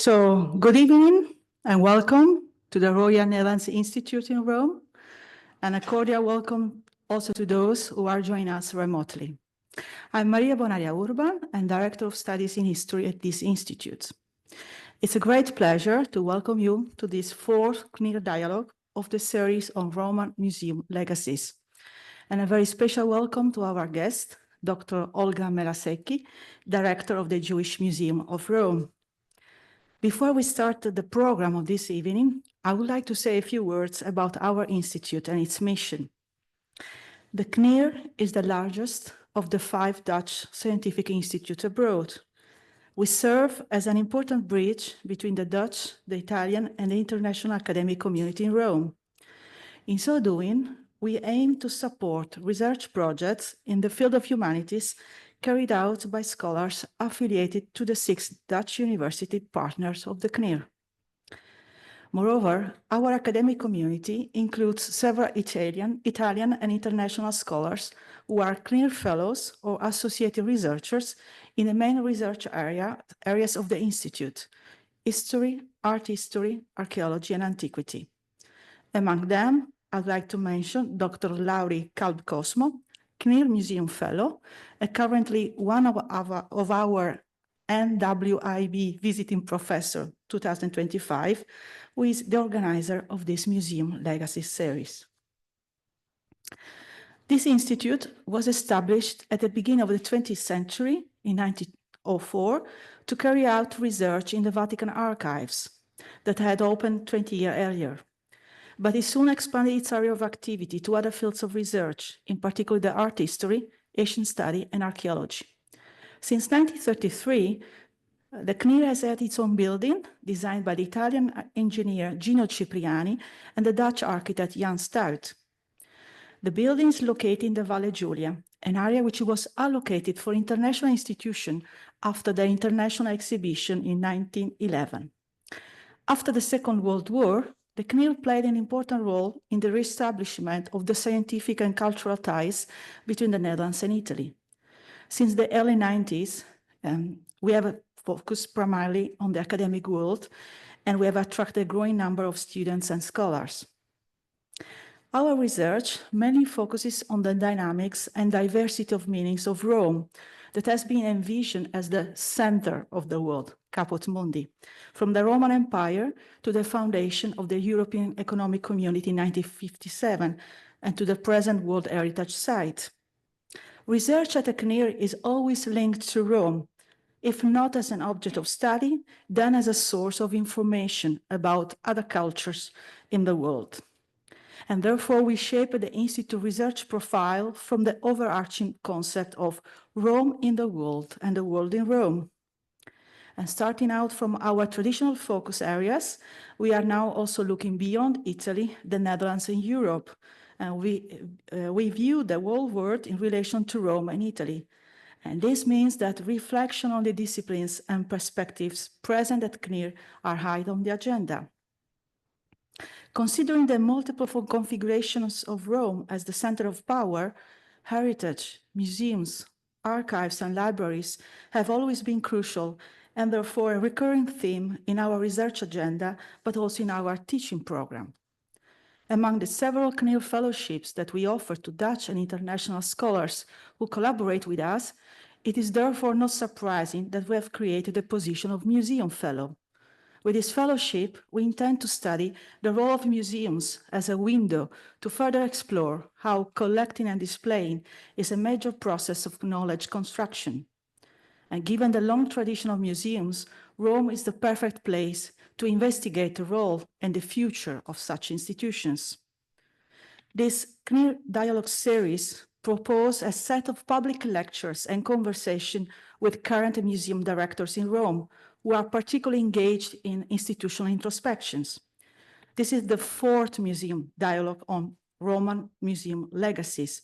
So, good evening and welcome to the Royal Netherlands Institute in Rome, and a cordial welcome also to those who are joining us remotely. I'm Maria Bonaria Urban and Director of Studies in History at this institute. It's a great pleasure to welcome you to this fourth KNIR dialogue of the series on Roman Museum Legacies. And a very special welcome to our guest, Dr. Olga Melasecchi, Director of the Jewish Museum of Rome. Before we start the program of this evening, I would like to say a few words about our institute and its mission. The KNIR is the largest of the 5 Dutch scientific institutes abroad. We serve as an important bridge between the Dutch, the Italian, and the international academic community in Rome. In so doing, we aim to support research projects in the field of humanities carried out by scholars affiliated to the 6 Dutch university partners of the KNIR. Moreover, our academic community includes several Italian and international scholars who are KNIR fellows or associated researchers in the main research areas of the Institute: history, art history, archaeology, and antiquity. Among them, I'd like to mention Dr. Lauri Kalb-Cosmo, KNIR Museum Fellow, currently one of our NWIB Visiting Professor 2025, who is the organizer of this Museum Legacy series. This institute was established at the beginning of the 20th century in 1904 to carry out research in the Vatican archives that had opened 20 years earlier. But it soon expanded its area of activity to other fields of research, in particular the art history, Asian study, and archaeology. Since 1933, the KNIR has had its own building, designed by the Italian engineer Gino Cipriani and the Dutch architect Jan Stout. The building is located in the Valle Giulia, an area which was allocated for international institutions after the international exhibition in 1911. After the Second World War, the KNIR played an important role in the reestablishment of the scientific and cultural ties between the Netherlands and Italy. Since the early 90s, we have focused primarily on the academic world, and we have attracted a growing number of students and scholars. Our research mainly focuses on the dynamics and diversity of meanings of Rome that has been envisioned as the center of the world, Caput Mundi, from the Roman Empire to the foundation of the European Economic Community in 1957 and to the present World Heritage Site. Research at the KNIR is always linked to Rome, if not as an object of study, then as a source of information about other cultures in the world. And therefore, we shape the Institute research profile from the overarching concept of Rome in the world and the world in Rome. And starting out from our traditional focus areas, we are now also looking beyond Italy, the Netherlands, and Europe. And we view the whole world in relation to Rome and Italy. And this means that reflection on the disciplines and perspectives present at KNIR are high on the agenda. Considering the multiple configurations of Rome as the center of power, heritage, museums, archives, and libraries have always been crucial and therefore a recurring theme in our research agenda, but also in our teaching program. Among the several KNIR fellowships that we offer to Dutch and international scholars who collaborate with us, it is therefore not surprising that we have created the position of Museum Fellow. With this fellowship, we intend to study the role of museums as a window to further explore how collecting and displaying is a major process of knowledge construction. And given the long tradition of museums, Rome is the perfect place to investigate the role and the future of such institutions. This KNIR Dialogue series proposes a set of public lectures and conversation with current museum directors in Rome who are particularly engaged in institutional introspections. This is the 4th museum dialogue on Roman museum legacies.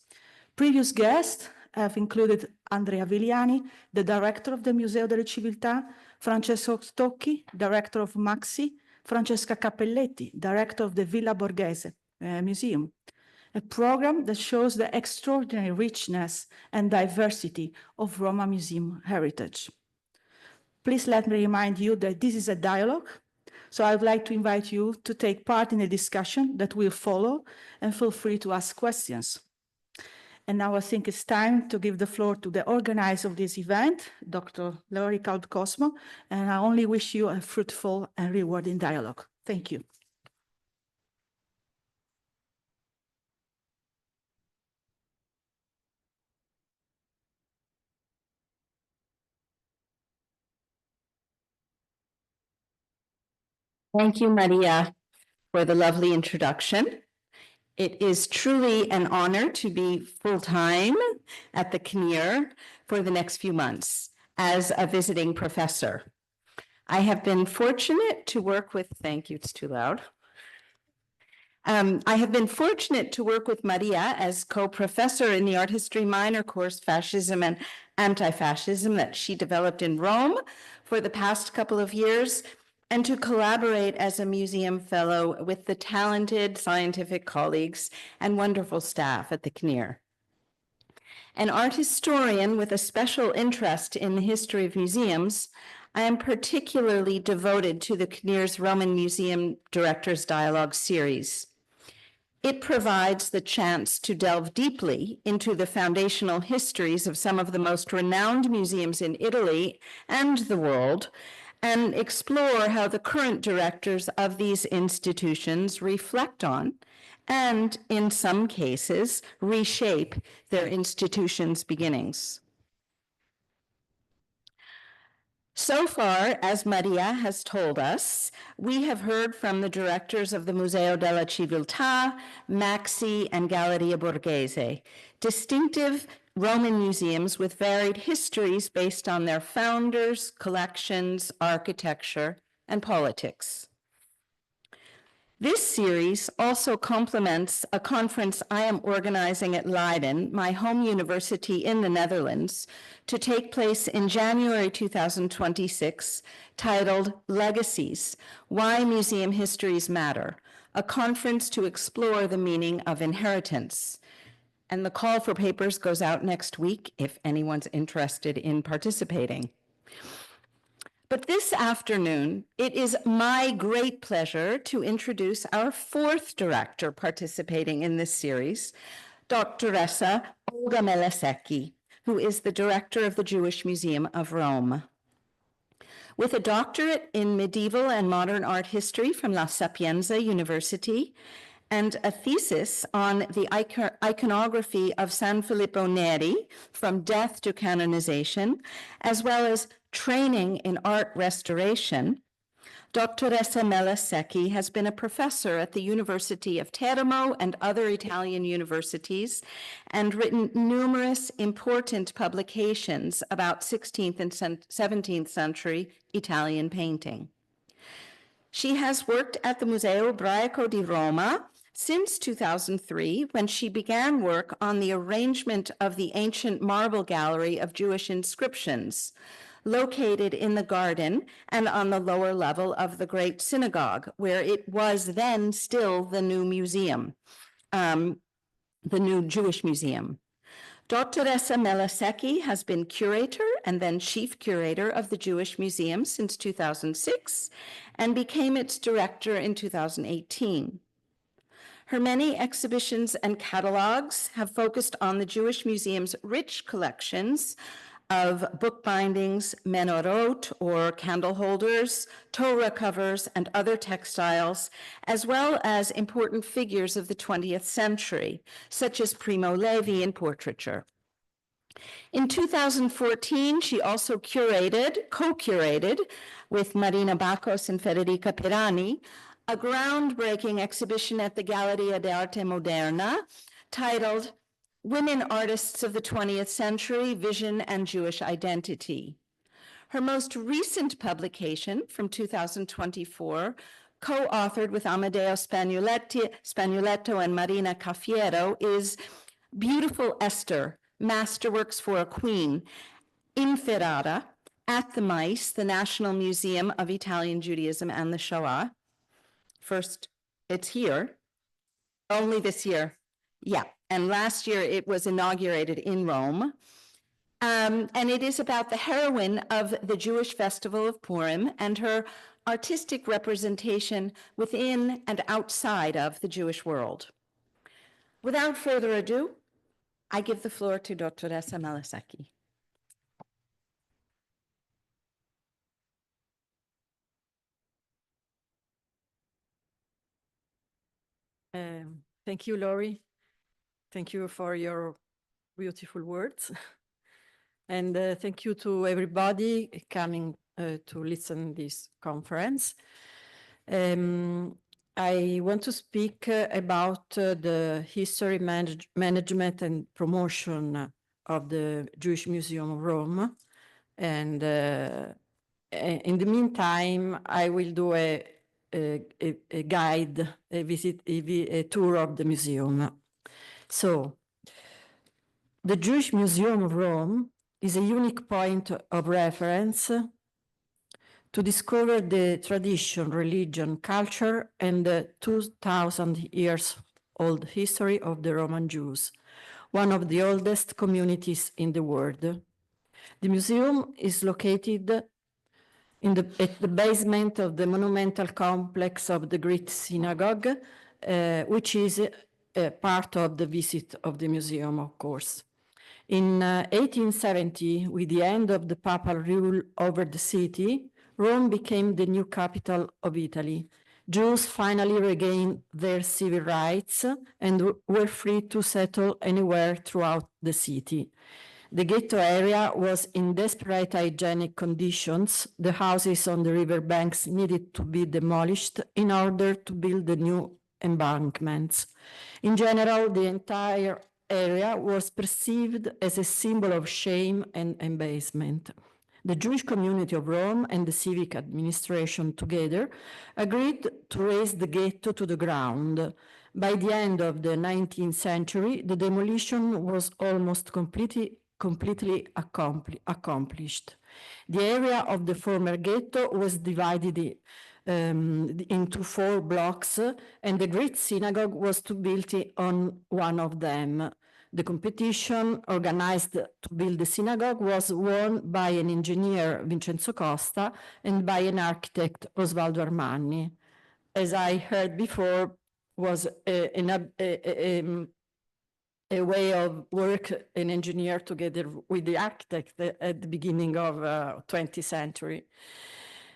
Previous guests have included Andrea Vigliani, the director of the Museo delle Civiltà, Francesco Stocchi, director of Maxi, Francesca Cappelletti, director of the Villa Borghese Museum, a program that shows the extraordinary richness and diversity of Roma museum heritage. Please let me remind you that this is a dialogue, so I would like to invite you to take part in a discussion that will follow, and feel free to ask questions. And now I think it's time to give the floor to the organizer of this event, Dr. Laurie Cosmo, and I only wish you a fruitful and rewarding dialogue. Thank you. Thank you, Maria, for the lovely introduction. It is truly an honor to be full-time at the KNIR for the next few months as a visiting professor. I have been fortunate to work with, thank you, it's too loud. I have been fortunate to work with Maria as co-professor in the art history minor course, Fascism and Anti-Fascism, that she developed in Rome for the past couple of years, and to collaborate as a museum fellow with the talented scientific colleagues and wonderful staff at the KNIR. An art historian with a special interest in the history of museums, I am particularly devoted to the KNIR's Roman Museum Directors Dialogue series. It provides the chance to delve deeply into the foundational histories of some of the most renowned museums in Italy and the world, and explore how the current directors of these institutions reflect on, and in some cases, reshape their institutions' beginnings. So far, as Maria has told us, we have heard from the directors of the Museo della Civiltà, Maxi, and Galleria Borghese, distinctive Roman museums with varied histories based on their founders, collections, architecture, and politics. This series also complements a conference I am organizing at Leiden, my home university in the Netherlands, to take place in January 2026, titled Legacies: Why Museum Histories Matter, a conference to explore the meaning of inheritance. And the call for papers goes out next week if anyone's interested in participating. But this afternoon, it is my great pleasure to introduce our fourth director participating in this series, Dr. Olga Melasecchi, who is the director of the Jewish Museum of Rome. With a doctorate in medieval and modern art history from La Sapienza University, and a thesis on the iconography of San Filippo Neri from death to canonization, as well as training in art restoration, Dr. Melasecchi has been a professor at the University of Teramo and other Italian universities, and written numerous important publications about 16th and 17th century Italian painting. She has worked at the Museo Ebraico di Roma since 2003, when she began work on the arrangement of the ancient marble gallery of Jewish inscriptions, located in the garden and on the lower level of the Great Synagogue, where it was then still the new museum, the new Jewish museum. Dr. Melasecchi has been curator and then chief curator of the Jewish Museum since 2006 and became its director in 2018. Her many exhibitions and catalogs have focused on the Jewish Museum's rich collections of book bindings, menorot or candle holders, Torah covers, and other textiles, as well as important figures of the 20th century, such as Primo Levi in portraiture. In 2014, she also co-curated with Marina Bacos and Federica Pirani, a groundbreaking exhibition at the Galleria d'Arte Moderna titled Women Artists of the 20th Century, Vision and Jewish Identity. Her most recent publication from 2024, co-authored with Amedeo Spagnoletto and Marina Caffiero, is Beautiful Esther, Masterworks for a Queen, in Ferrara, at the MICE, the National Museum of Italian Judaism and the Shoah. First, it's here, only this year. Yeah, and last year it was inaugurated in Rome. And it is about the heroine of the Jewish festival of Purim and her artistic representation within and outside of the Jewish world. Without further ado, I give the floor to Dr. Olga Melasecchi. Thank you, Lori. Thank you for your beautiful words. And thank you to everybody coming to listen to this conference. I want to speak about the history management and promotion of the Jewish Museum of Rome. And in the meantime, I will do a guide, a tour of the museum. So, the Jewish Museum of Rome is a unique point of reference to discover the tradition, religion, culture, and the 2,000 years old history of the Roman Jews, one of the oldest communities in the world. The museum is located at the basement of the monumental complex of the Great Synagogue, which is part of the visit of the museum, of course. In 1870, with the end of the papal rule over the city, Rome became the new capital of Italy. Jews finally regained their civil rights and were free to settle anywhere throughout the city. The ghetto area was in desperate hygienic conditions. The houses on the riverbanks needed to be demolished in order to build the new embankments. In general, the entire area was perceived as a symbol of shame and abasement. The Jewish community of Rome and the civic administration together agreed to raze the ghetto to the ground. By the end of the 19th century, the demolition was almost completely accomplished. The area of the former ghetto was divided into 4 blocks, and the Great Synagogue was to be built on one of them. The competition organized to build the synagogue was won by an engineer, Vincenzo Costa, and by an architect, Osvaldo Armani. As I heard before, was a way of work, an engineer together with the architect at the beginning of 20th century.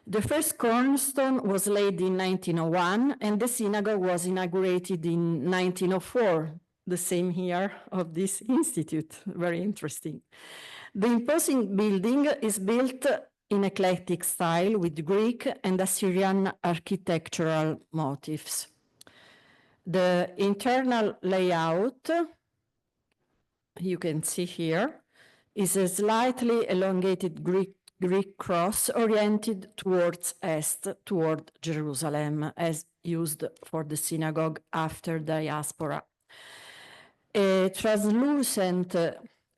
The first cornerstone was laid in 1901, and the synagogue was inaugurated in 1904, the same year of this institute. Very interesting. The imposing building is built in eclectic style with Greek and Assyrian architectural motifs. The internal layout, you can see here, is a slightly elongated Greek cross oriented towards east, toward Jerusalem, as used for the synagogue after diaspora. A translucent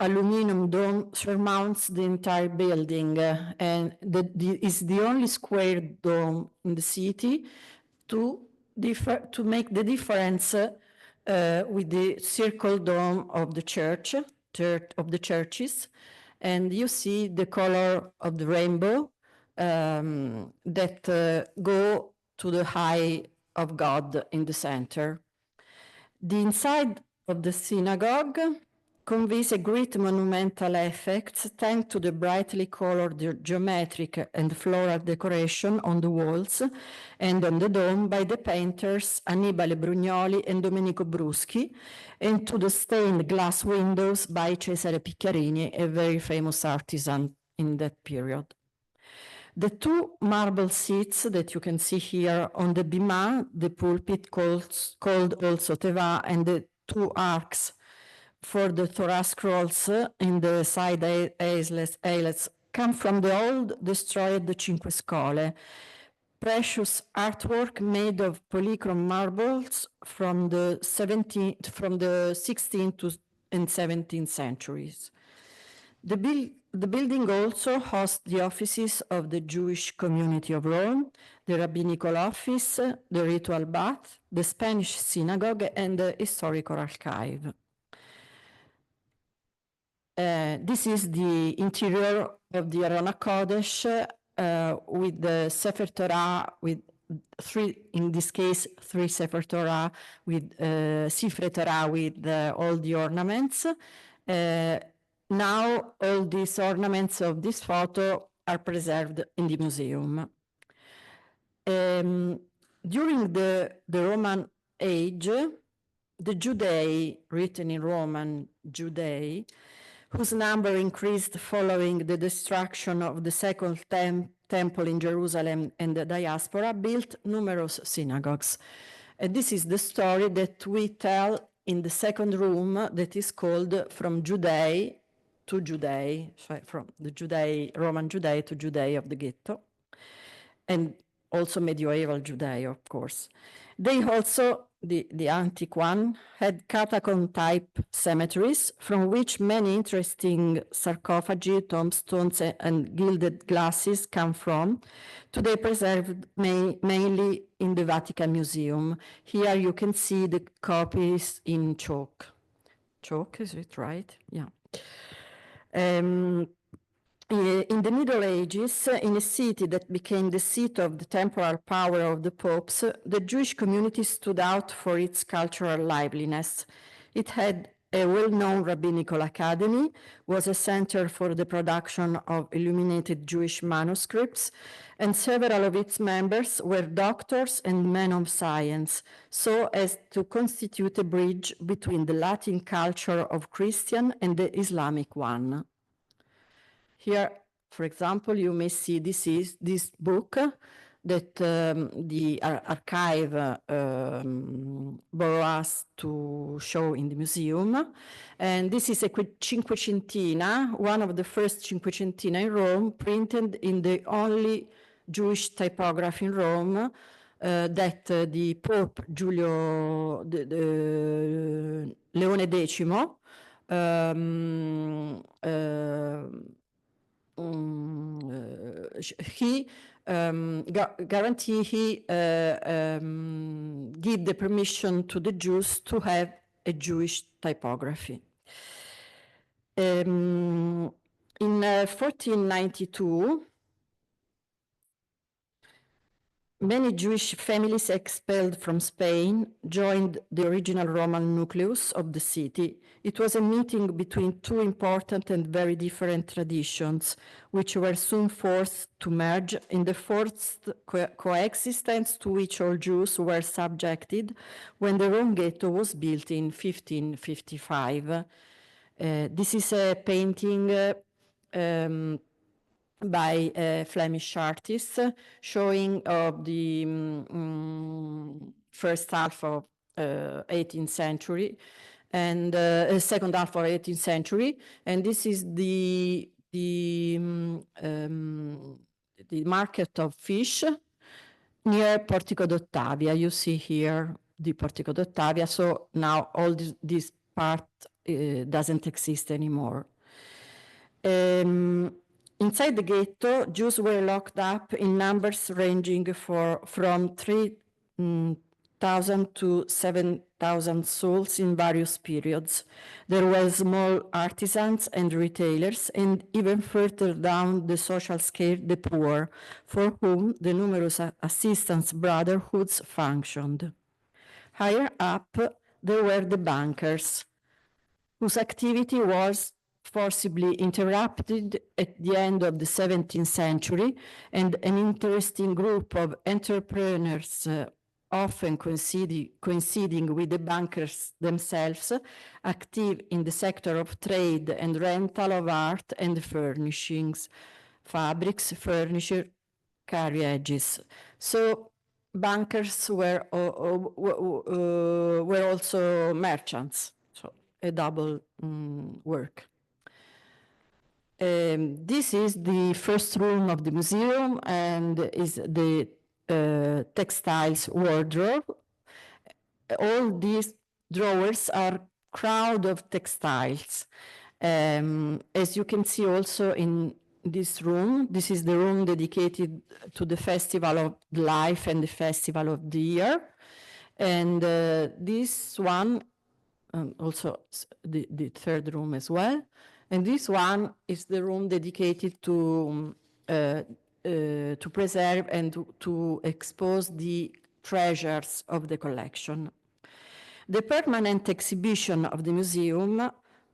aluminum dome surmounts the entire building, and is the only square dome in the city to make the difference with the circle dome of the churches, and you see the color of the rainbow that go to the eye of God in the center. The inside of the synagogue conveys a great monumental effect thanks to the brightly colored geometric and floral decoration on the walls and on the dome by the painters Annibale Brugnoli and Domenico Bruschi, and to the stained glass windows by Cesare Piccarini, a very famous artisan in that period. The 2 marble seats that you can see here on the bima, the pulpit called also teva, and the 2 arcs for the thoracic rolls in the side aislets come from the old destroyed Cinque Scole, precious artwork made of polychrome marbles from the 16th and 17th centuries. The building also hosts the offices of the Jewish community of Rome, the rabbinical office, the ritual bath, the Spanish synagogue, and the historical archive. This is the interior of the Arona Kodesh with the Sefer Torah, with in this case, three Sefer Torah with Sifrei Torah with all the ornaments. Now all these ornaments of this photo are preserved in the museum. During the Roman age, the Judei, written in Roman Judei, whose number increased following the destruction of the second temple in Jerusalem and the diaspora, built numerous synagogues. And this is the story that we tell in the second room that is called From Judei to Judei, so from the Judei, Roman Judei to Judei of the ghetto, and also medieval Judei, of course. They also, the antique one, had catacomb-type cemeteries from which many interesting sarcophagi, tombstones, and gilded glasses come from, today preserved mainly in the Vatican Museum. Here you can see the copies in chalk. Chalk, is it right? Yeah. In the Middle Ages, in a city that became the seat of the temporal power of the popes, the Jewish community stood out for its cultural liveliness. It had a well-known rabbinical academy, was a center for the production of illuminated Jewish manuscripts, and several of its members were doctors and men of science, so as to constitute a bridge between the Latin culture of Christian and the Islamic one. Here, for example, you may see this book that the archive borrowed us to show in the museum. And this is a Cinquecentina, one of the first Cinquecentina in Rome, printed in the only Jewish typography in Rome that the Pope Giulio Leone X he give the permission to the Jews to have a Jewish typography. In 1492, many Jewish families expelled from Spain joined the original Roman nucleus of the city. It was a meeting between two important and very different traditions, which were soon forced to merge in the forced coexistence to which all Jews were subjected when the Rome ghetto was built in 1555. This is a painting by a Flemish artist showing of the first half of 18th century and second half of 18th century, and this is the market of fish near Portico d'Ottavia. You see here the Portico d'Ottavia, so now all this part doesn't exist anymore. Inside the ghetto, Jews were locked up in numbers ranging from 3,000 to 7,000 souls in various periods. There were small artisans and retailers, and even further down the social scale, the poor, for whom the numerous assistance brotherhoods functioned. Higher up, there were the bankers, whose activity was forcibly interrupted at the end of the 17th century, and an interesting group of entrepreneurs, often coinciding with the bankers themselves, active in the sector of trade and rental of art and furnishings, fabrics, furniture, carriages. So bankers were also merchants, so a double work. This is the first room of the museum and is the textiles wardrobe. All these drawers are crowd of textiles. As you can see also in this room, this is the room dedicated to the Festival of Life and the Festival of the Year. And this one, also the third room as well, And this one is the room dedicated to preserve and to expose the treasures of the collection. The permanent exhibition of the museum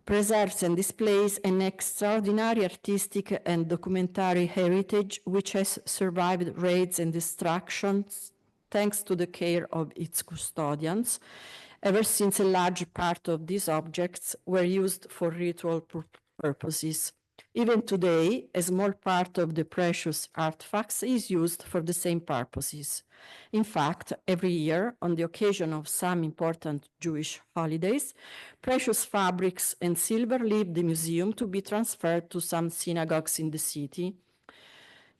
preserves and displays an extraordinary artistic and documentary heritage which has survived raids and destructions thanks to the care of its custodians, ever since a large part of these objects were used for ritual purposes. Even today, a small part of the precious artifacts is used for the same purposes. In fact, every year, on the occasion of some important Jewish holidays, precious fabrics and silver leave the museum to be transferred to some synagogues in the city.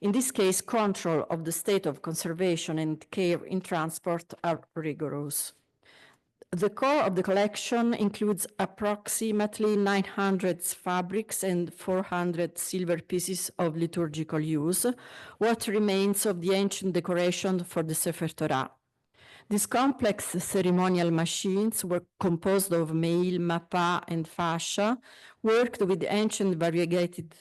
In this case, control of the state of conservation and care in transport are rigorous. The core of the collection includes approximately 900 fabrics and 400 silver pieces of liturgical use, what remains of the ancient decoration for the Sefer Torah. These complex ceremonial machines were composed of mail, mappa, and fascia, worked with ancient variegated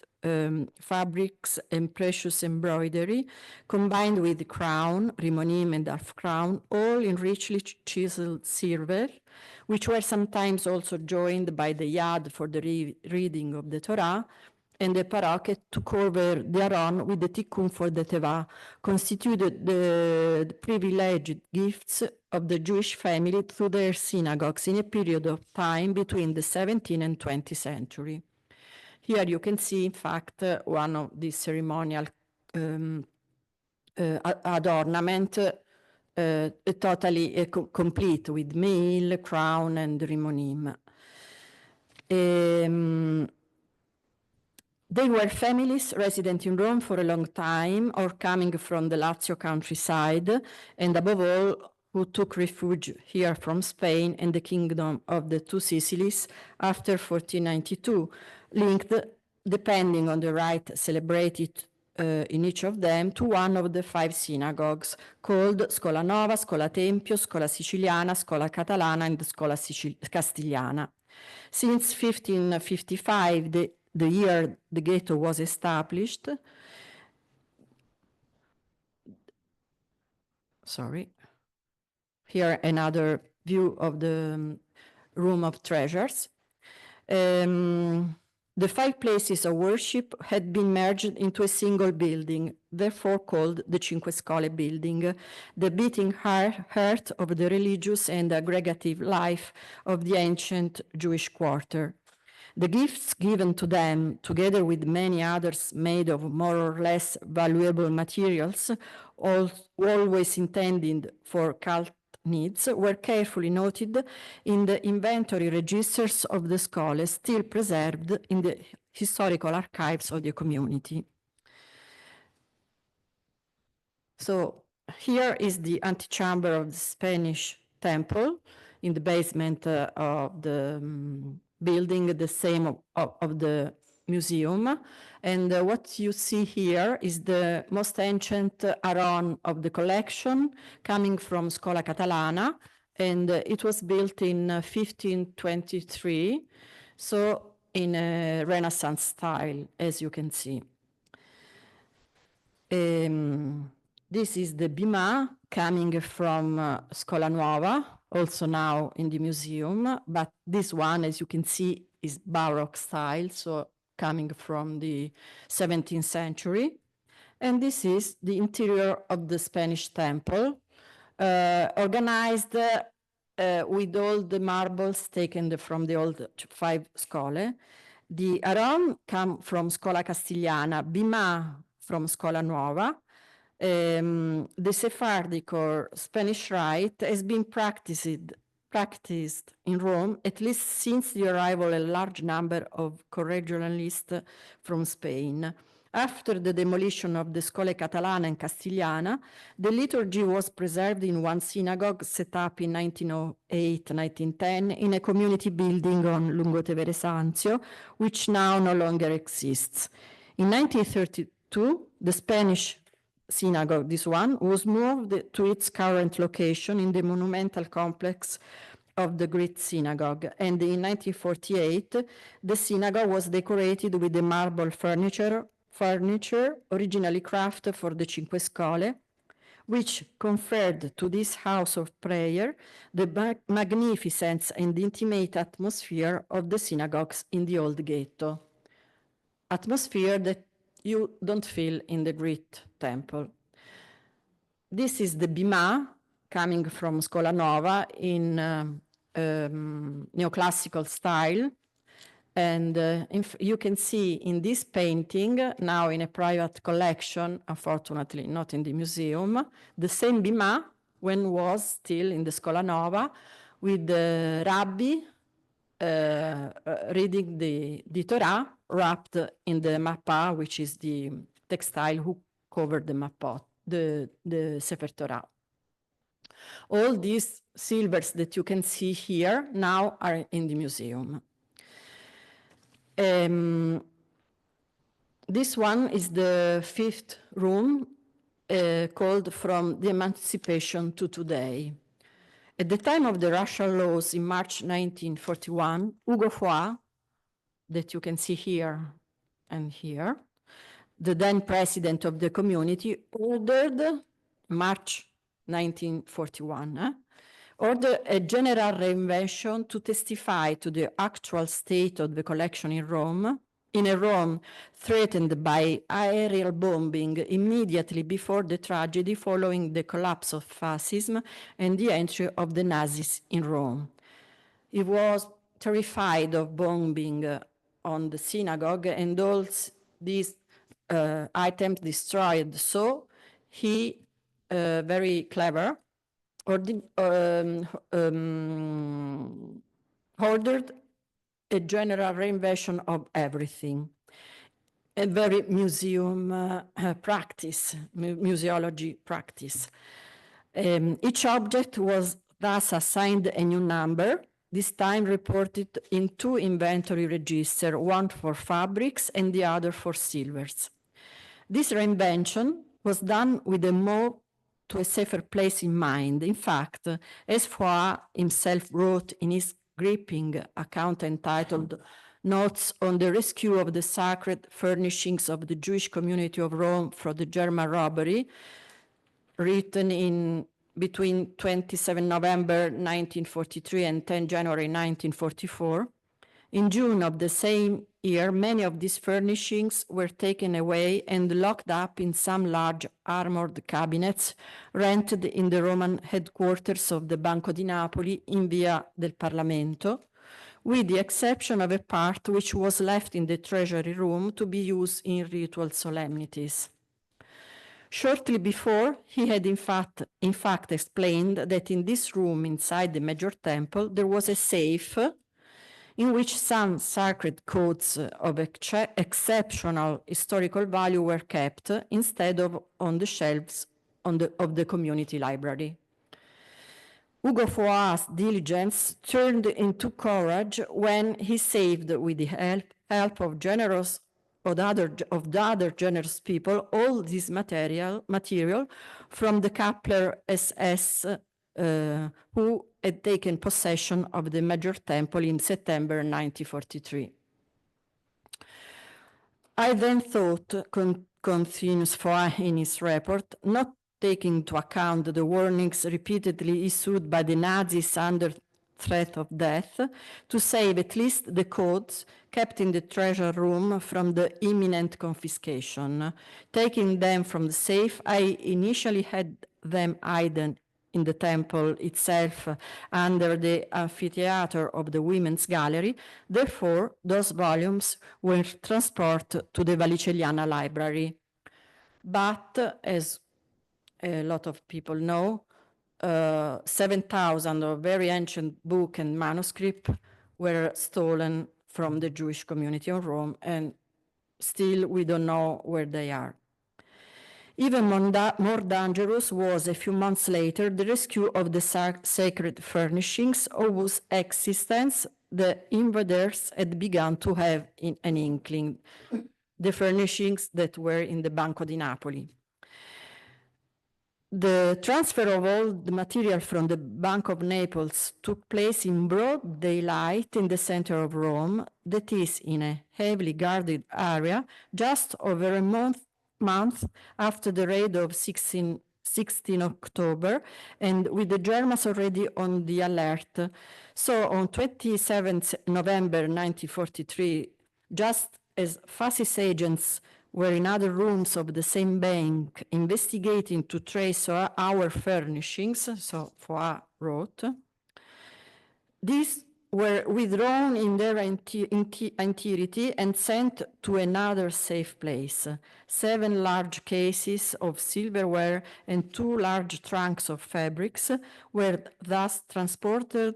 fabrics and precious embroidery, combined with crown, rimonim, and half crown, all in richly chiseled silver, which were sometimes also joined by the yad for the reading of the Torah, and the paroquet to cover the aron with the tikkun for the teva, constituted the privileged gifts of the Jewish family to their synagogues in a period of time between the 17th and 20th century. Here you can see, in fact, one of the ceremonial adornment, totally complete with mail, crown, and rimonim. They were families resident in Rome for a long time or coming from the Lazio countryside, and above all, who took refuge here from Spain and the Kingdom of the Two Sicilies after 1492, linked, depending on the rite celebrated in each of them, to one of the 5 synagogues called Scola Nova, Scola Tempio, Scola Siciliana, Scola Catalana, and Scola Castigliana. Since 1555, the year the ghetto was established, here another view of the room of treasures. The 5 places of worship had been merged into a single building, therefore called the Cinque Scole building, the beating heart of the religious and aggregative life of the ancient Jewish quarter. The gifts given to them, together with many others made of more or less valuable materials, always intended for cult needs, were carefully noted in the inventory registers of the scholars, still preserved in the historical archives of the community. So here is the antechamber of the Spanish temple in the basement of the building, the same of the museum. And what you see here is the most ancient aron of the collection coming from Scola Catalana, and it was built in 1523, so in a Renaissance style, as you can see. This is the bima coming from Scola Nuova, also now in the museum, but this one, as you can see, is Baroque style, so coming from the 17th century. And this is the interior of the Spanish temple, organized with all the marbles taken from the old 5 scole. The aron come from Scola Castigliana, bima from Scola Nuova. The Sephardic or Spanish rite has been practiced in Rome, at least since the arrival of a large number of corregionalists from Spain. After the demolition of the Scole Catalana and Castigliana, the liturgy was preserved in one synagogue set up in 1908-1910 in a community building on Lungotevere Sanzio, which now no longer exists. In 1932, the Spanish synagogue, this one, was moved to its current location in the monumental complex of the Greek synagogue, and in 1948, the synagogue was decorated with the marble furniture originally crafted for the Cinque Scole, which conferred to this house of prayer the magnificence and intimate atmosphere of the synagogues in the old ghetto. Atmosphere that you don't feel in the Greek temple. This is the Bima coming from Scola Nova in neoclassical style. And you can see in this painting, now in a private collection, unfortunately not in the museum, the same Bima when was still in the Scola Nova with the rabbi reading the Torah wrapped in the mappa, which is the textile who covered the mappa, the Sefer Torah. All these silvers that you can see here now are in the museum. This one is the fifth room called From the Emancipation to Today. At the time of the racial laws in March 1941, Hugo Foix, that you can see here and here, the then president of the community, ordered, March 1941, ordered a general reinvention to testify to the actual state of the collection in Rome, in a Rome threatened by aerial bombing immediately before the tragedy following the collapse of fascism and the entry of the Nazis in Rome. He was terrified of bombing on the synagogue and all these items destroyed. So he, very clever, ordered a general reinvention of everything, a very museum practice, museology practice. Each object was thus assigned a new number, this time reported in two inventory registers, one for fabrics and the other for silvers. This reinvention was done with a move to a safer place in mind. In fact, as Foix himself wrote in his gripping account entitled Notes on the Rescue of the Sacred Furnishings of the Jewish Community of Rome from the German Robbery, written in between 27 November 1943 and 10 January 1944. In June of the same year, many of these furnishings were taken away and locked up in some large armored cabinets rented in the Roman headquarters of the Banco di Napoli in Via del Parlamento, with the exception of a part which was left in the treasury room to be used in ritual solemnities. Shortly before, he had in fact explained that in this room inside the major temple, there was a safe in which some sacred codes of exceptional historical value were kept instead of on the shelves of the community library. Hugo Foix's diligence turned into courage when he saved, with the help of the other generous people, all this material from the Kappler SS who had taken possession of the major temple in September 1943. I then thought, continues Foix in his report, not taking into account the warnings repeatedly issued by the Nazis under threat of death, to save at least the codes kept in the treasure room from the imminent confiscation. Taking them from the safe, I initially had them hidden in the temple itself under the amphitheater of the women's gallery. Therefore, those volumes were transported to the Vallicelliana library. But, as a lot of people know, 7,000 of very ancient books and manuscripts were stolen from the Jewish community of Rome, and still we don't know where they are. Even more dangerous was, a few months later, the rescue of the sacred furnishings, of whose existence the invaders had begun to have an inkling, the furnishings that were in the Banco di Napoli. The transfer of all the material from the Bank of Naples took place in broad daylight in the center of Rome, that is, in a heavily guarded area, just over a month after the raid of 16 October, and with the Germans already on the alert. So on 27th November 1943, just as fascist agents were in other rooms of the same bank investigating to trace our furnishings, so Foa wrote, these were withdrawn in their entirety and sent to another safe place. 7 large cases of silverware and 2 large trunks of fabrics were thus transported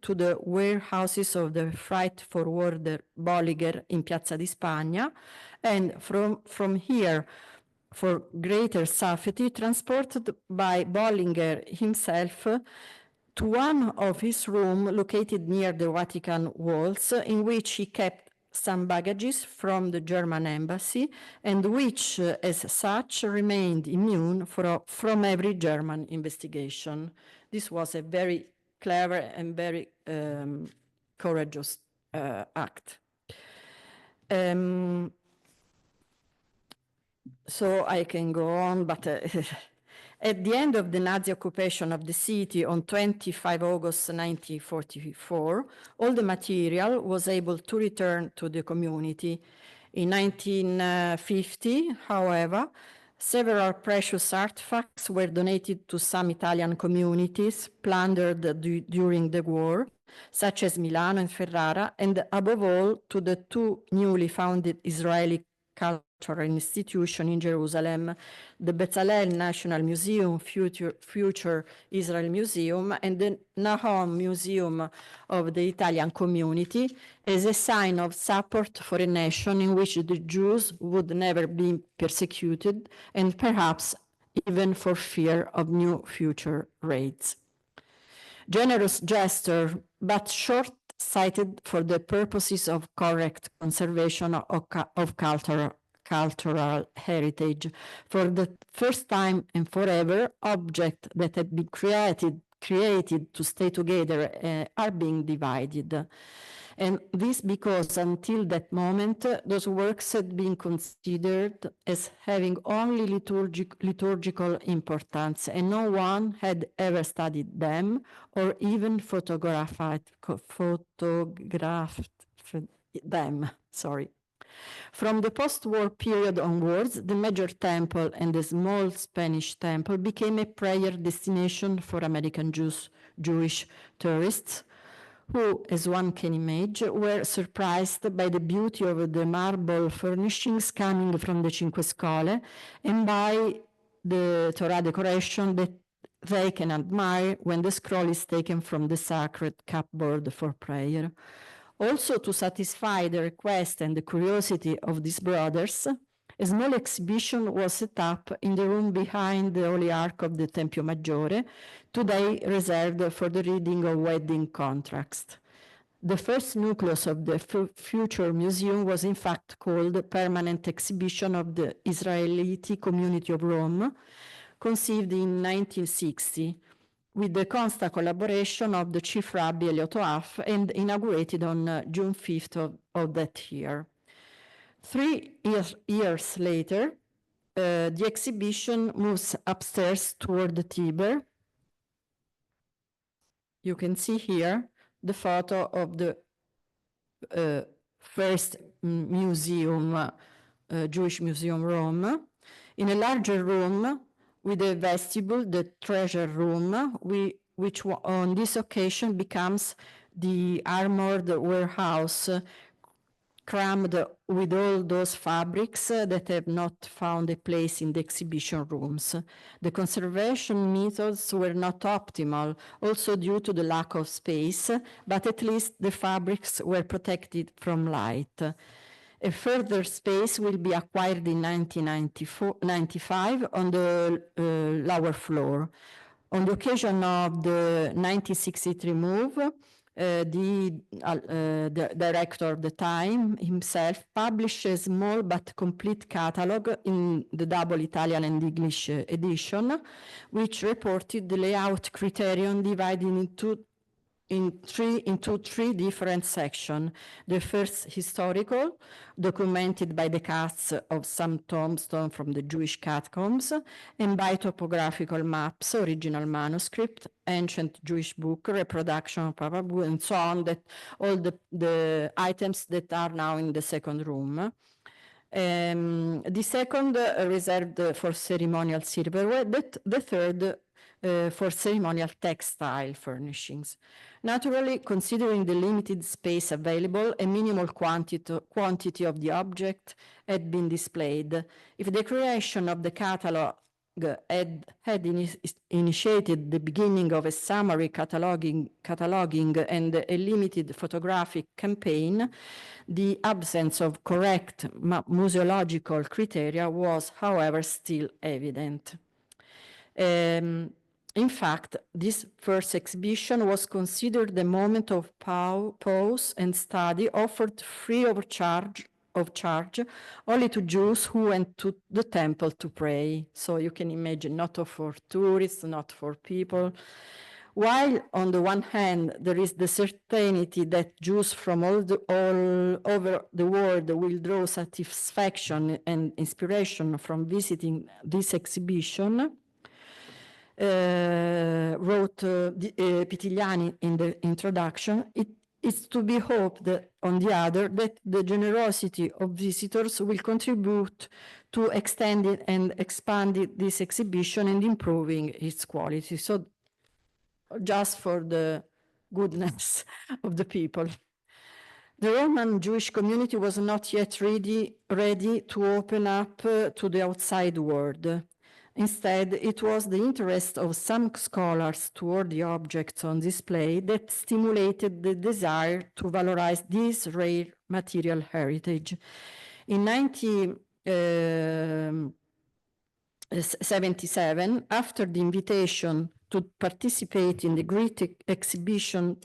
to the warehouses of the freight forwarder Bolliger in Piazza di Spagna, and from here, for greater safety, transported by Bollinger himself to one of his rooms located near the Vatican walls, in which he kept some baggages from the German embassy, and which, as such, remained immune from every German investigation. This was a very clever and very courageous act. So I can go on, but at the end of the Nazi occupation of the city on 25 August 1944, all the material was able to return to the community. In 1950, however, several precious artifacts were donated to some Italian communities plundered during the war, such as Milano and Ferrara, and above all to the 2 newly founded Israeli cultural institution in Jerusalem, the Bezalel National Museum, Future Israel Museum, and the Nahom Museum of the Italian Community, as a sign of support for a nation in which the Jews would never be persecuted, and perhaps even for fear of new future raids. Generous gesture, but short-sighted for the purposes of correct conservation of cultural heritage. For the first time and forever, objects that have been created to stay together are being divided. And this because until that moment, those works had been considered as having only liturgical importance, and no one had ever studied them or even photographed them. From the post-war period onwards, the major temple and the small Spanish temple became a prayer destination for American Jewish tourists, who, as one can imagine, were surprised by the beauty of the marble furnishings coming from the Cinque Scole and by the Torah decoration that they can admire when the scroll is taken from the sacred cupboard for prayer. Also, to satisfy the request and the curiosity of these brothers, a small exhibition was set up in the room behind the Holy Ark of the Tempio Maggiore, today reserved for the reading of wedding contracts. The first nucleus of the future museum was in fact called the Permanent Exhibition of the Israelite Community of Rome, conceived in 1960, with the constant collaboration of the Chief Rabbi Eliot Oaf, and inaugurated on June 5th of that year. 3 years later, the exhibition moves upstairs toward the Tiber. You can see here the photo of the first museum, Jewish Museum Rome, in a larger room with a vestibule, the treasure room, which on this occasion becomes the armored warehouse, crammed with all those fabrics that have not found a place in the exhibition rooms. The conservation methods were not optimal, also due to the lack of space, but at least the fabrics were protected from light. A further space will be acquired in 1995 on the lower floor. On the occasion of the 1963 move, the director of the time himself published a small but complete catalog in the double Italian and English edition, which reported the layout criterion divided into three different sections. The first, historical, documented by the casts of some tombstones from the Jewish catacombs, and by topographical maps, original manuscript, ancient Jewish book, reproduction of papal book, and so on, that all the items that are now in the second room. The second reserved for ceremonial silverware, the third for ceremonial textile furnishings. Naturally, considering the limited space available, a minimal quantity of the object had been displayed. If the creation of the catalog had initiated the beginning of a summary cataloging and a limited photographic campaign, the absence of correct museological criteria was, however, still evident. In fact, this first exhibition was considered the moment of pause and study, offered free of charge only to Jews who went to the temple to pray. So you can imagine, not for tourists, not for people. While on the one hand, there is the certainty that Jews from all over the world will draw satisfaction and inspiration from visiting this exhibition, wrote Pitigliani in the introduction, it is to be hoped that, on the other, that the generosity of visitors will contribute to extending and expanding this exhibition and improving its quality. So just for the goodness of the people. The Roman Jewish community was not yet ready to open up to the outside world. Instead, it was the interest of some scholars toward the objects on display that stimulated the desire to valorize this rare material heritage. In 1977, after the invitation to participate in the great exhibition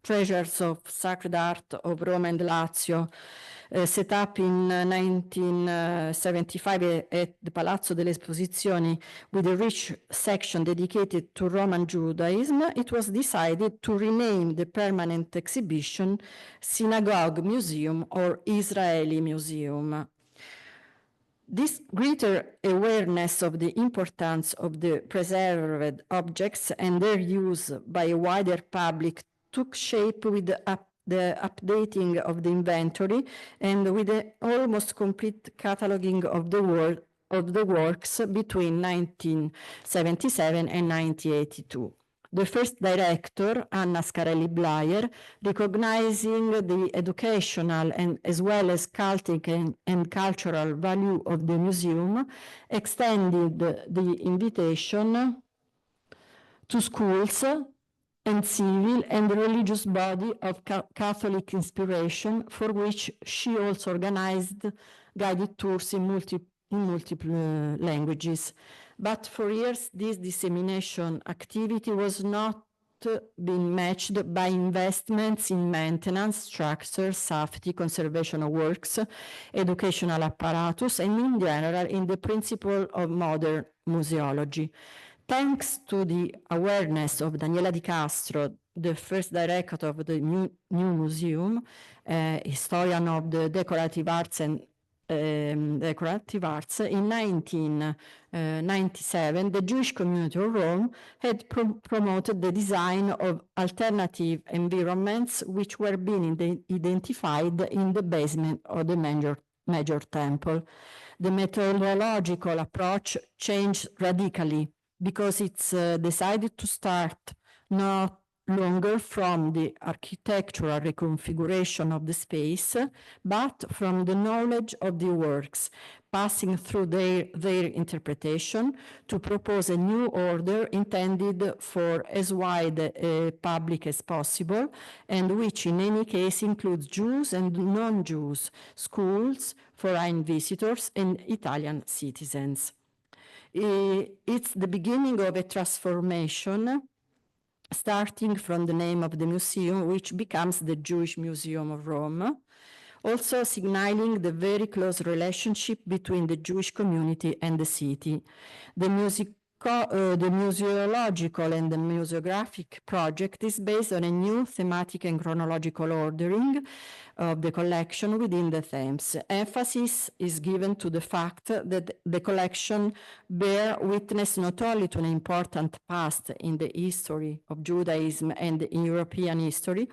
Treasures of Sacred Art of Rome and Lazio, set up in 1975 at the Palazzo delle Esposizioni with a rich section dedicated to Roman Judaism, it was decided to rename the permanent exhibition Synagogue Museum or Israeli Museum. This greater awareness of the importance of the preserved objects and their use by a wider public took shape with the updating of the inventory and with the almost complete cataloging of the works between 1977 and 1982. The first director, Anna Scarelli-Blair, recognizing the educational and as well as cultic and cultural value of the museum, extended the invitation to schools and civil and religious body of Catholic inspiration, for which she also organized guided tours in multiple languages. But for years, this dissemination activity was not being matched by investments in maintenance, structure, safety, conservation of works, educational apparatus, and in general in the principle of modern museology. Thanks to the awareness of Daniela Di Castro, the first director of the new museum, historian of the decorative arts and decorative arts, in 1997, the Jewish community of Rome had promoted the design of alternative environments which were being identified in the basement of the major temple. The methodological approach changed radically, because it's decided to start not longer from the architectural reconfiguration of the space, but from the knowledge of the works, passing through their interpretation to propose a new order intended for as wide a public as possible, and which in any case includes Jews and non-Jews, schools, foreign visitors, and Italian citizens. It's the beginning of a transformation starting from the name of the museum, which becomes the Jewish Museum of Rome, also signaling the very close relationship between the Jewish community and the city. The museological and the museographic project is based on a new thematic and chronological ordering of the collection within the themes. Emphasis is given to the fact that the collection bear witness not only to an important past in the history of Judaism and in European history,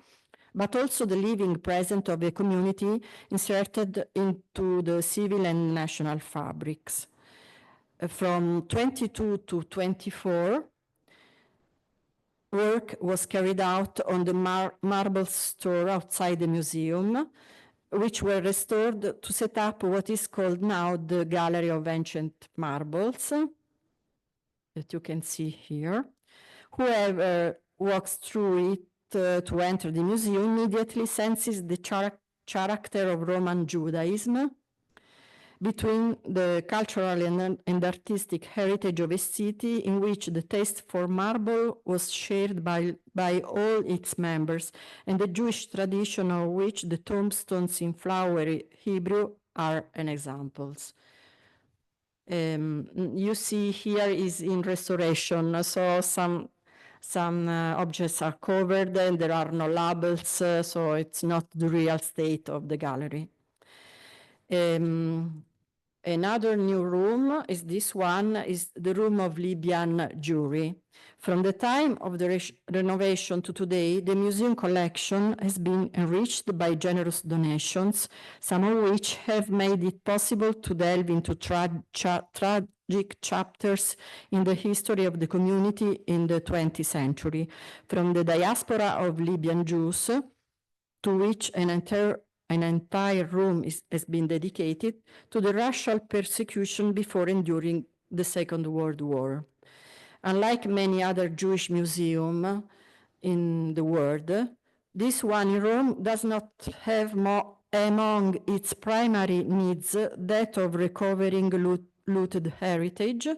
but also the living present of a community inserted into the civil and national fabrics. From 22 to 24, work was carried out on the marble store outside the museum, which were restored to set up what is called now the Gallery of Ancient Marbles, that you can see here. Whoever walks through it to enter the museum immediately senses the character of Roman Judaism between the cultural and artistic heritage of a city in which the taste for marble was shared by all its members, and the Jewish tradition of which the tombstones in flowery Hebrew are an examples. You see here is in restoration, so some objects are covered and there are no labels, so it's not the real state of the gallery. Another new room is this one, is the room of Libyan Jewry. From the time of the renovation to today, the museum collection has been enriched by generous donations, some of which have made it possible to delve into tragic chapters in the history of the community in the 20th century, from the diaspora of Libyan Jews, to which an entire room has been dedicated, to the racial persecution before and during the Second World War. Unlike many other Jewish museums in the world, this one in Rome does not have among its primary needs that of recovering looted heritage,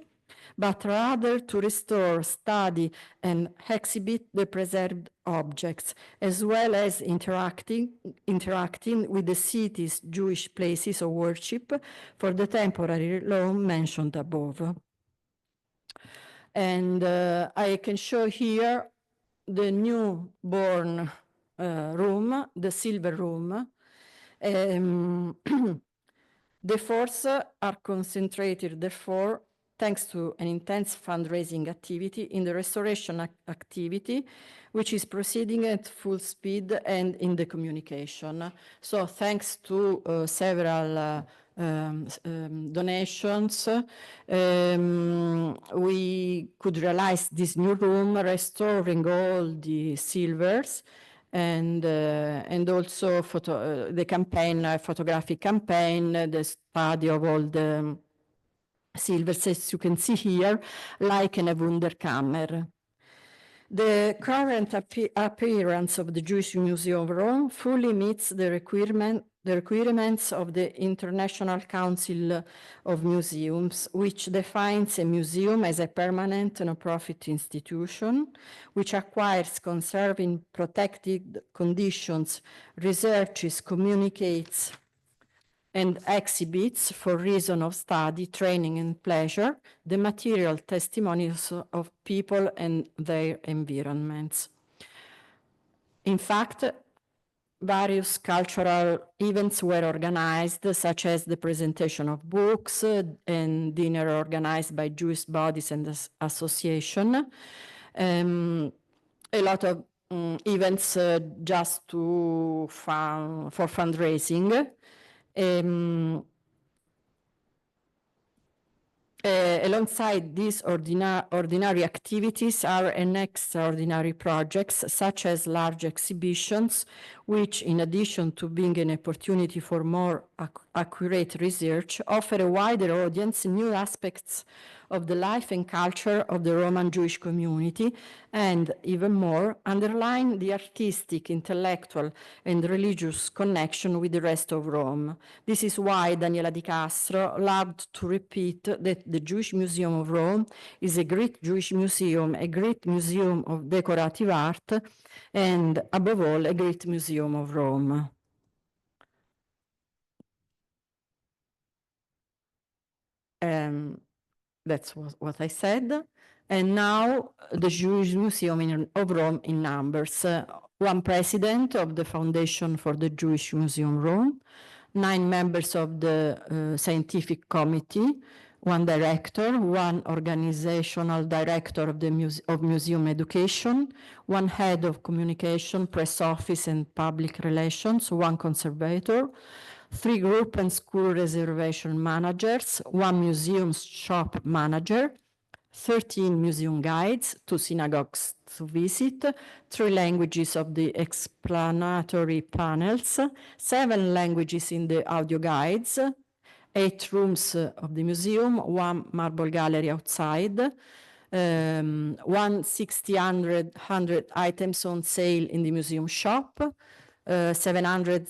but rather to restore, study, and exhibit the preserved objects, as well as interacting with the city's Jewish places of worship for the temporary loan mentioned above. And I can show here the newborn room, the silver room. The efforts are concentrated, therefore, thanks to an intense fundraising activity in the restoration activity, which is proceeding at full speed and in the communication. So thanks to several donations, we could realize this new room, restoring all the silvers, and also the campaign, photographic campaign, the study of all the silvers, as you can see here, like in a Wunderkammer. The current appearance of the Jewish Museum of Rome fully meets the requirements of the International Council of Museums, which defines a museum as a permanent non-profit institution, which acquires, conserving protected conditions, researches, communicates, and exhibits for reason of study, training, and pleasure, the material testimonies of people and their environments. In fact, various cultural events were organized, such as the presentation of books and dinner organized by Jewish bodies and associations. A lot of events just for fundraising. Alongside these ordinary activities are an extraordinary projects, such as large exhibitions, which, in addition to being an opportunity for more accurate research offer a wider audience new aspects of the life and culture of the Roman Jewish community, and even more, underline the artistic, intellectual, and religious connection with the rest of Rome. This is why Daniela Di Castro loved to repeat that the Jewish Museum of Rome is a great Jewish museum, a great museum of decorative art, and above all, a great museum of Rome. That's what I said. And now the Jewish Museum of Rome in numbers. One president of the Foundation for the Jewish Museum Rome, 9 members of the scientific committee, 1 director, 1 organizational director of the museum education, 1 head of communication, press office and public relations, 1 conservator, 3 group and school reservation managers, 1 museum shop manager, 13 museum guides, 2 synagogues to visit, 3 languages of the explanatory panels, 7 languages in the audio guides, 8 rooms of the museum, 1 marble gallery outside, 100 items on sale in the museum shop, 700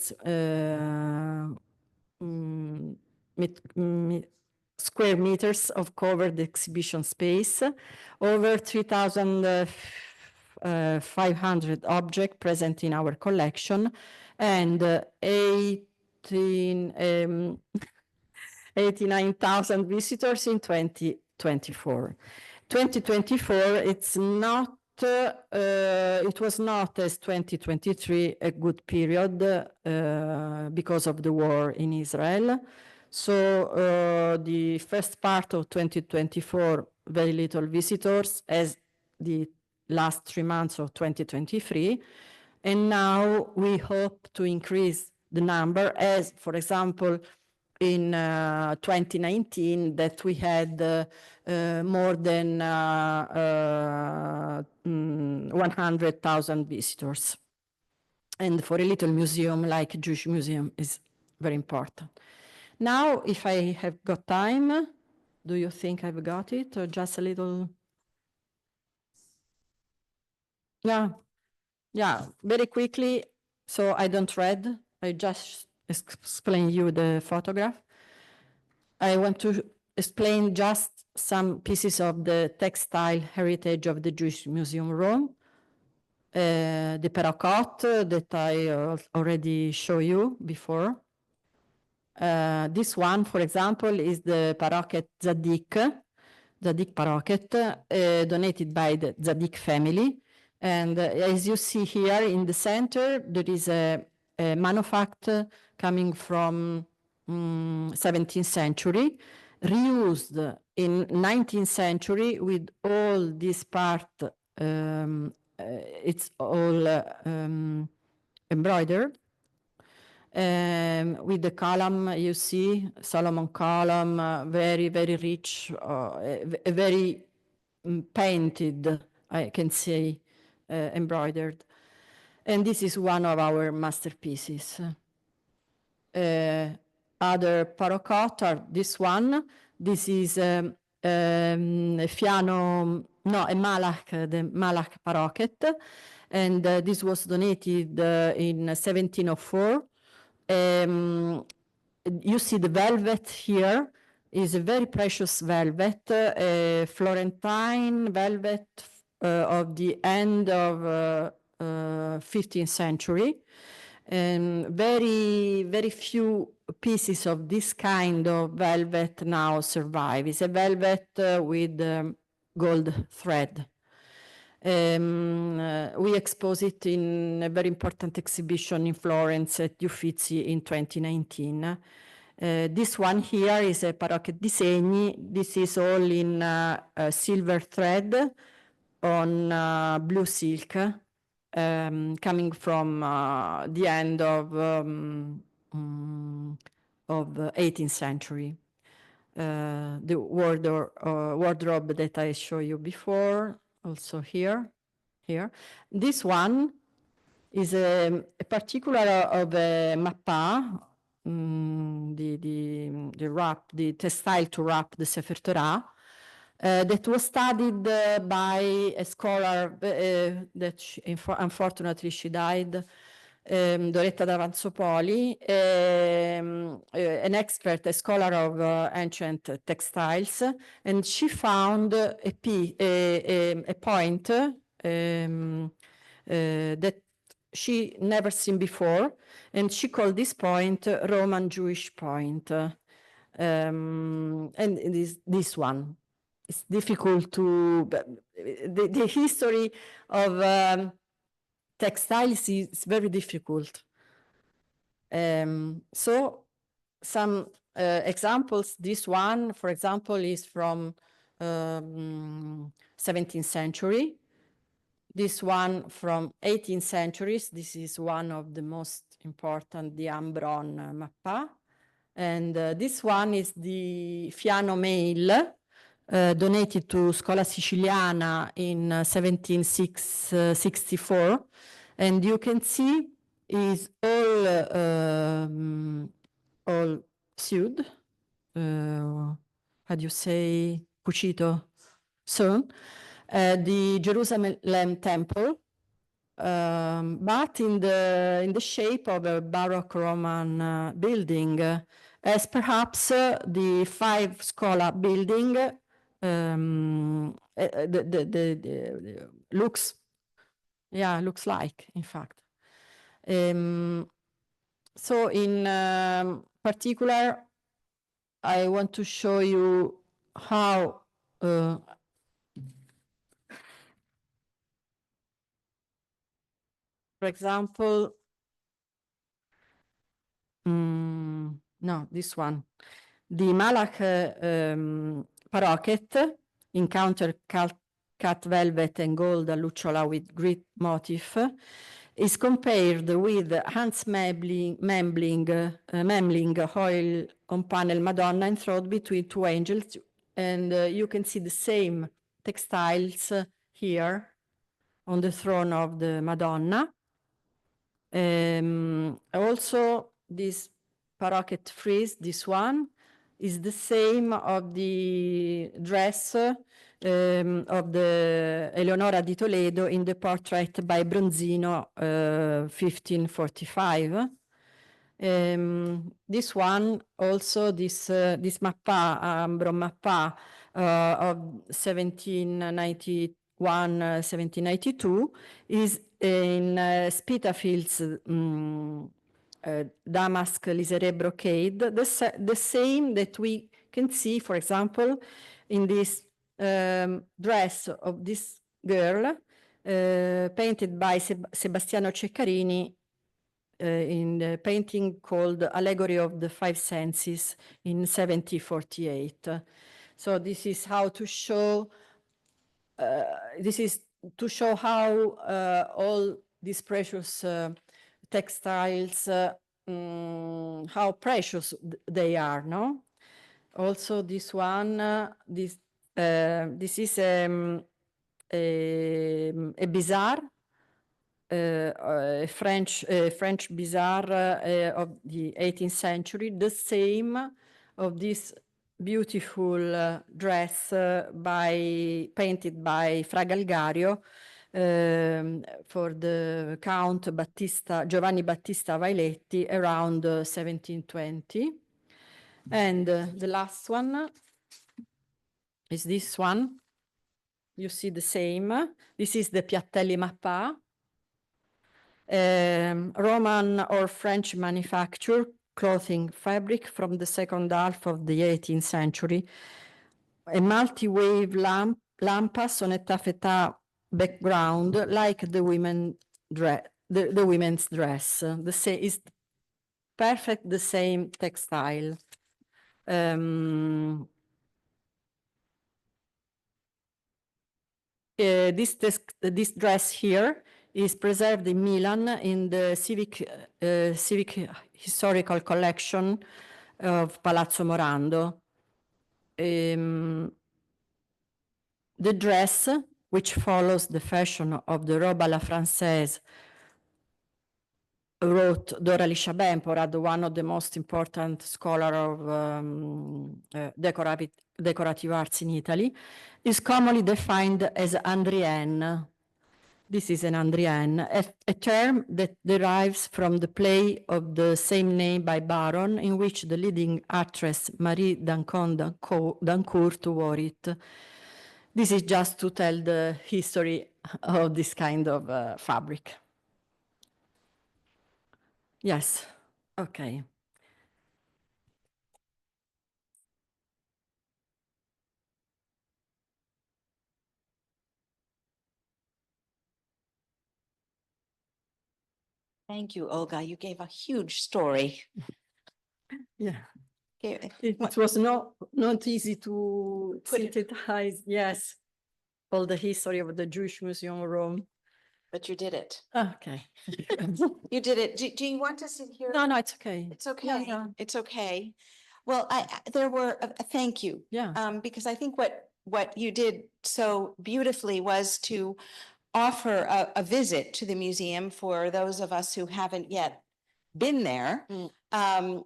square meters of covered exhibition space, over 3,500 objects present in our collection, and 89,000 visitors in 2024. 2024, it's not it was not, as 2023, a good period because of the war in Israel. So the first part of 2024, very little visitors, as the last 3 months of 2023. And now we hope to increase the number, as, for example, in 2019, that we had more than 100,000 visitors. And for a little museum like Jewish Museum is very important. Now, if I have got time, do you think I've got it, or just a little? Yeah, very quickly, so I don't read, I just explain you the photograph. I want to explain just some pieces of the textile heritage of the Jewish Museum Rome. The paracotte that I already showed you before. This one, for example, is the Baroque Zadik Baroque, donated by the Zadik family. And as you see here in the center, there is a manufacture coming from 17th century, reused in 19th century with all this part, it's all embroidered. With the column, you see, Solomon column, very, very rich, very painted, I can say, embroidered. And this is one of our masterpieces. Other paracotte are this one. This is a Malach, the Malach paracotte. And this was donated in 1704. You see the velvet here is a very precious velvet, Florentine velvet of the end of 15th century. Very, very few pieces of this kind of velvet now survive. It's a velvet with gold thread. We expose it in a very important exhibition in Florence at Uffizi in 2019. This one here is a Baroque Disegni. This is all in silver thread on blue silk, coming from the end of 18th century. The wardrobe that I showed you before, also here. This one is a particular of a mappa the wrap, the textile to wrap the Sefer Torah, that was studied by a scholar that unfortunately she died, Doretta D'Avanzopoli, an expert, a scholar of ancient textiles, and she found a point that she never seen before, and she called this point Roman Jewish point. And it is this one. It's difficult to, the history of textiles is very difficult. So some examples, this one, for example, is from 17th century. This one from 18th centuries. This is one of the most important, the Ambron Mappa. And this one is the Fiano Mail, donated to Scuola Siciliana in 1764. And you can see is all sewed. How do you say, cucito, sewn. The Jerusalem temple, but in the shape of a Baroque Roman building, as perhaps the Five Scuola building looks like, in fact. So in particular, I want to show you how for example, no, this one. The Malach paroquet, encounter cut velvet and gold allucciola with Greek motif, is compared with Hans Memling oil on panel Madonna enthroned between two angels, and you can see the same textiles here on the throne of the Madonna. Also, this paroquet frieze, this one, is the same of the dress of the Eleonora di Toledo in the portrait by Bronzino, 1545. This one also, this mappa, Ambron mappa of 1791, 1792, is in Spitafield's damask liséré brocade, the same that we can see, for example, in this dress of this girl, painted by Sebastiano Ceccarini in the painting called Allegory of the Five Senses in 1748. So this is how to show, how all these precious textiles, how precious they are, no? Also this one, this is a bizarre, a French bizarre of the 18th century, the same of this beautiful dress painted by Fra Galgario for the Count Giovanni Battista Vailetti around 1720. And the last one is this one. You see the same. This is the Piattelli Mappa, Roman or French manufacture clothing fabric from the second half of the 18th century. A multi-wave lampas on a taffeta background, like the women's dress. Is perfect, the same textile. This dress here is preserved in Milan in the civic historical collection of Palazzo Morando. The dress, which follows the fashion of the robe à la française wrote Dora Liscia Bemporad, one of the most important scholar of decorative arts in Italy, is commonly defined as Andrienne. This is an Andrienne, a term that derives from the play of the same name by Baron, in which the leading actress Marie Dancourt wore it. This is just to tell the history of this kind of fabric. Yes, okay. Thank you, Olga. You gave a huge story. Yeah. Okay, It was not easy to synthesize, yes, all the history of the Jewish Museum of Rome. but you did it. Okay. You did it. Do you want to sit here? No, it's okay. It's okay. Yeah, yeah. It's okay. Well, there were, thank you. Yeah. Because I think what you did so beautifully was to offer a visit to the museum for those of us who haven't yet been there,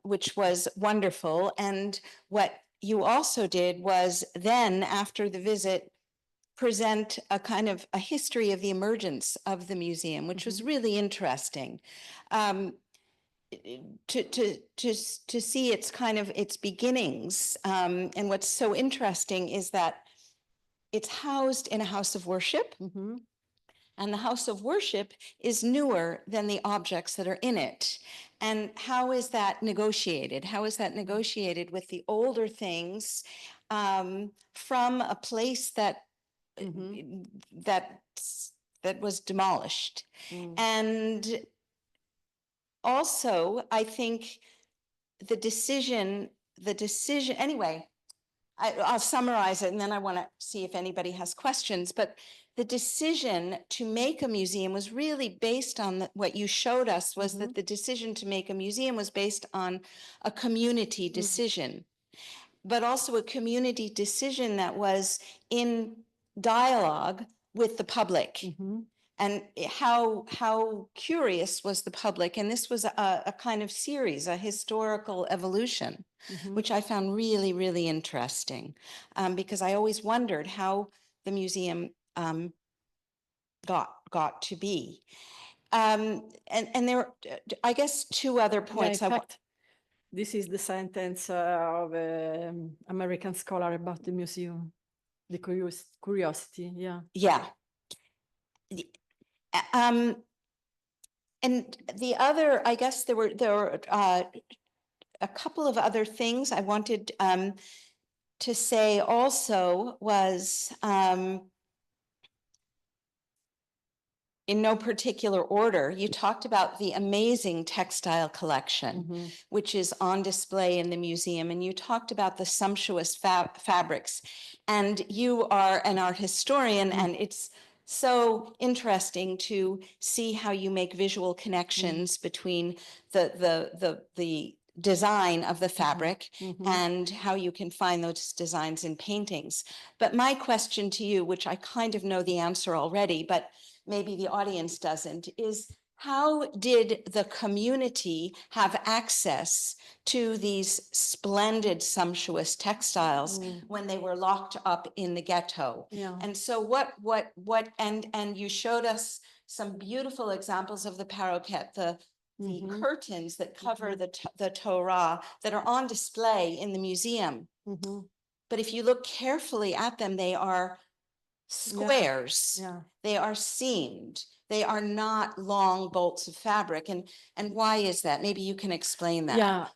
which was wonderful. And what you also did was then, after the visit, present a kind of a history of the emergence of the museum, which was really interesting. To see its kind of its beginnings. And what's so interesting is that it's housed in a house of worship. And the house of worship is newer than the objects that are in it. And how is that negotiated? How is that negotiated with the older things from a place that that was demolished? And also, I think the decision, anyway, I'll summarize it and then I want to see if anybody has questions, but the decision to make a museum was really based on what you showed us was that the decision to make a museum was based on a community decision, but also a community decision that was in dialogue with the public. And how curious was the public? And this was a kind of series, a historical evolution, which I found really, really interesting, because I always wondered how the museum got to be. And there were, I guess, two other points. Yeah, in fact, this is the sentence of an American scholar about the museum, the curiosity, yeah. Yeah. And the other, I guess there were a couple of other things I wanted to say also was, in no particular order, you talked about the amazing textile collection, which is on display in the museum, and you talked about the sumptuous fabrics. And you are an art historian, and it's so interesting to see how you make visual connections between the design of the fabric and how you can find those designs in paintings. But my question to you, which I kind of know the answer already, but maybe the audience doesn't, is how did the community have access to these splendid, sumptuous textiles when they were locked up in the ghetto? Yeah. And so and you showed us some beautiful examples of the paroquet, the curtains that cover the Torah that are on display in the museum. But if you look carefully at them, they are squares. Yeah. They are seamed. They are not long bolts of fabric. And why is that? Maybe you can explain that. Yeah.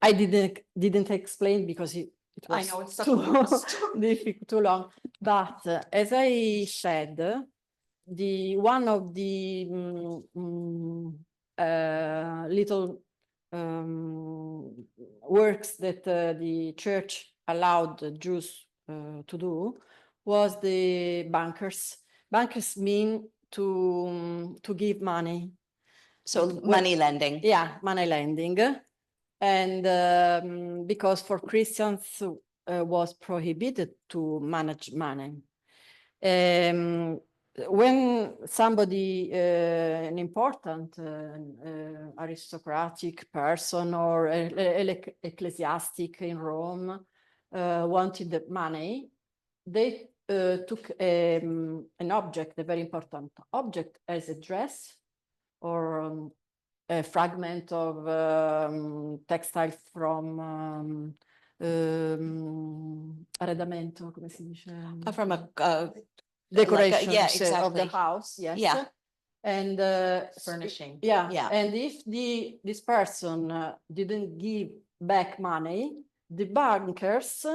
I didn't explain because it was I know it's too difficult, too long. But as I said, one of the little works that the church allowed the Jews to do was the bankers. Bankers mean to give money. So money lending. Yeah, money lending. And because for Christians was prohibited to manage money. when somebody, an important aristocratic person or ecclesiastic in Rome wanted the money, they took an object, a very important object, as a dress or a fragment of textile from arredamento, come si dice? From a Decorations yeah, of the exactly. house, yes. Yeah. And Furnishing. yeah. Yeah. And if this person didn't give back money, the bankers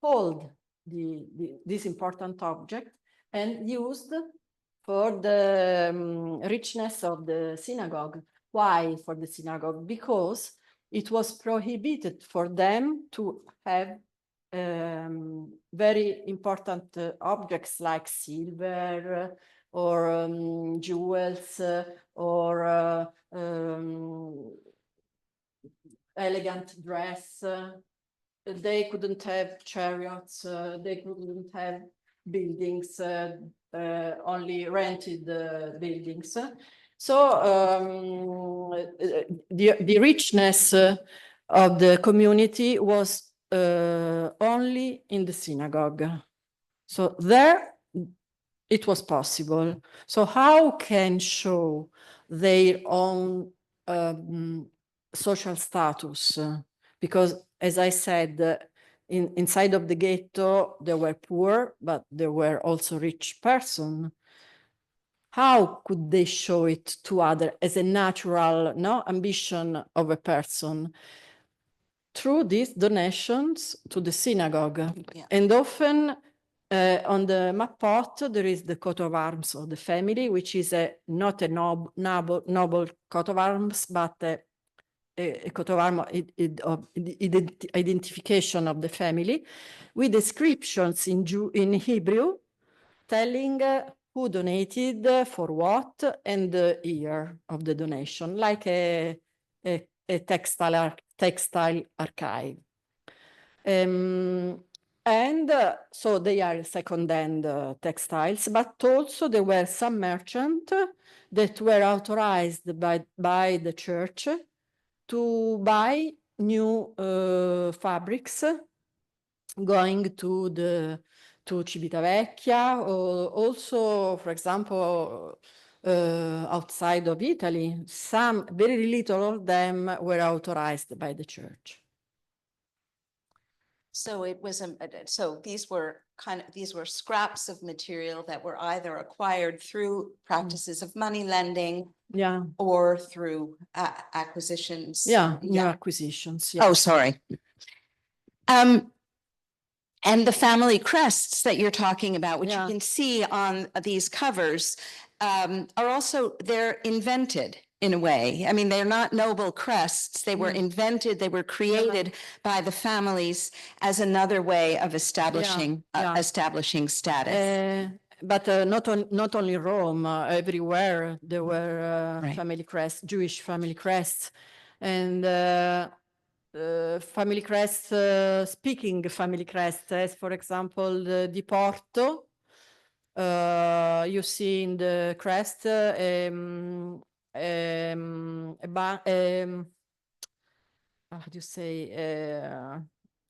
hold this important object and used for the richness of the synagogue. Why for the synagogue? Because it was prohibited for them to have very important objects like silver or jewels or elegant dress. They couldn't have chariots, they couldn't have buildings, only rented buildings. So the richness of the community was only in the synagogue. So there it was possible. So how can show their own social status? Because as I said, inside of the ghetto, there were poor, but there were also rich persons. How could they show it to others as a natural ambition of a person? Through these donations to the synagogue. Yeah. And often on the map pot, there is the coat of arms of the family, which is not a noble coat of arms, but a coat of arms of identification of the family, with descriptions in Hebrew telling who donated, for what, and the year of the donation, like a textile archive. And so they are second-hand textiles, but also there were some merchants that were authorized by the church to buy new fabrics going to Civitavecchia, or also, for example, outside of Italy. Some, very little of them were authorized by the church. So it was so these were scraps of material that were either acquired through practices of money lending, Yeah, or through acquisitions. new acquisitions. Yeah. Oh, sorry. And the family crests that you're talking about, which you can see on these covers, are also, they're invented in a way. I mean, they're not noble crests. They were invented, they were created by the families as another way of establishing establishing status. But not only Rome, everywhere there were family crests, Jewish family crests, and family crests, speaking family crests, as for example, the Porto. You see in the crest how do you say,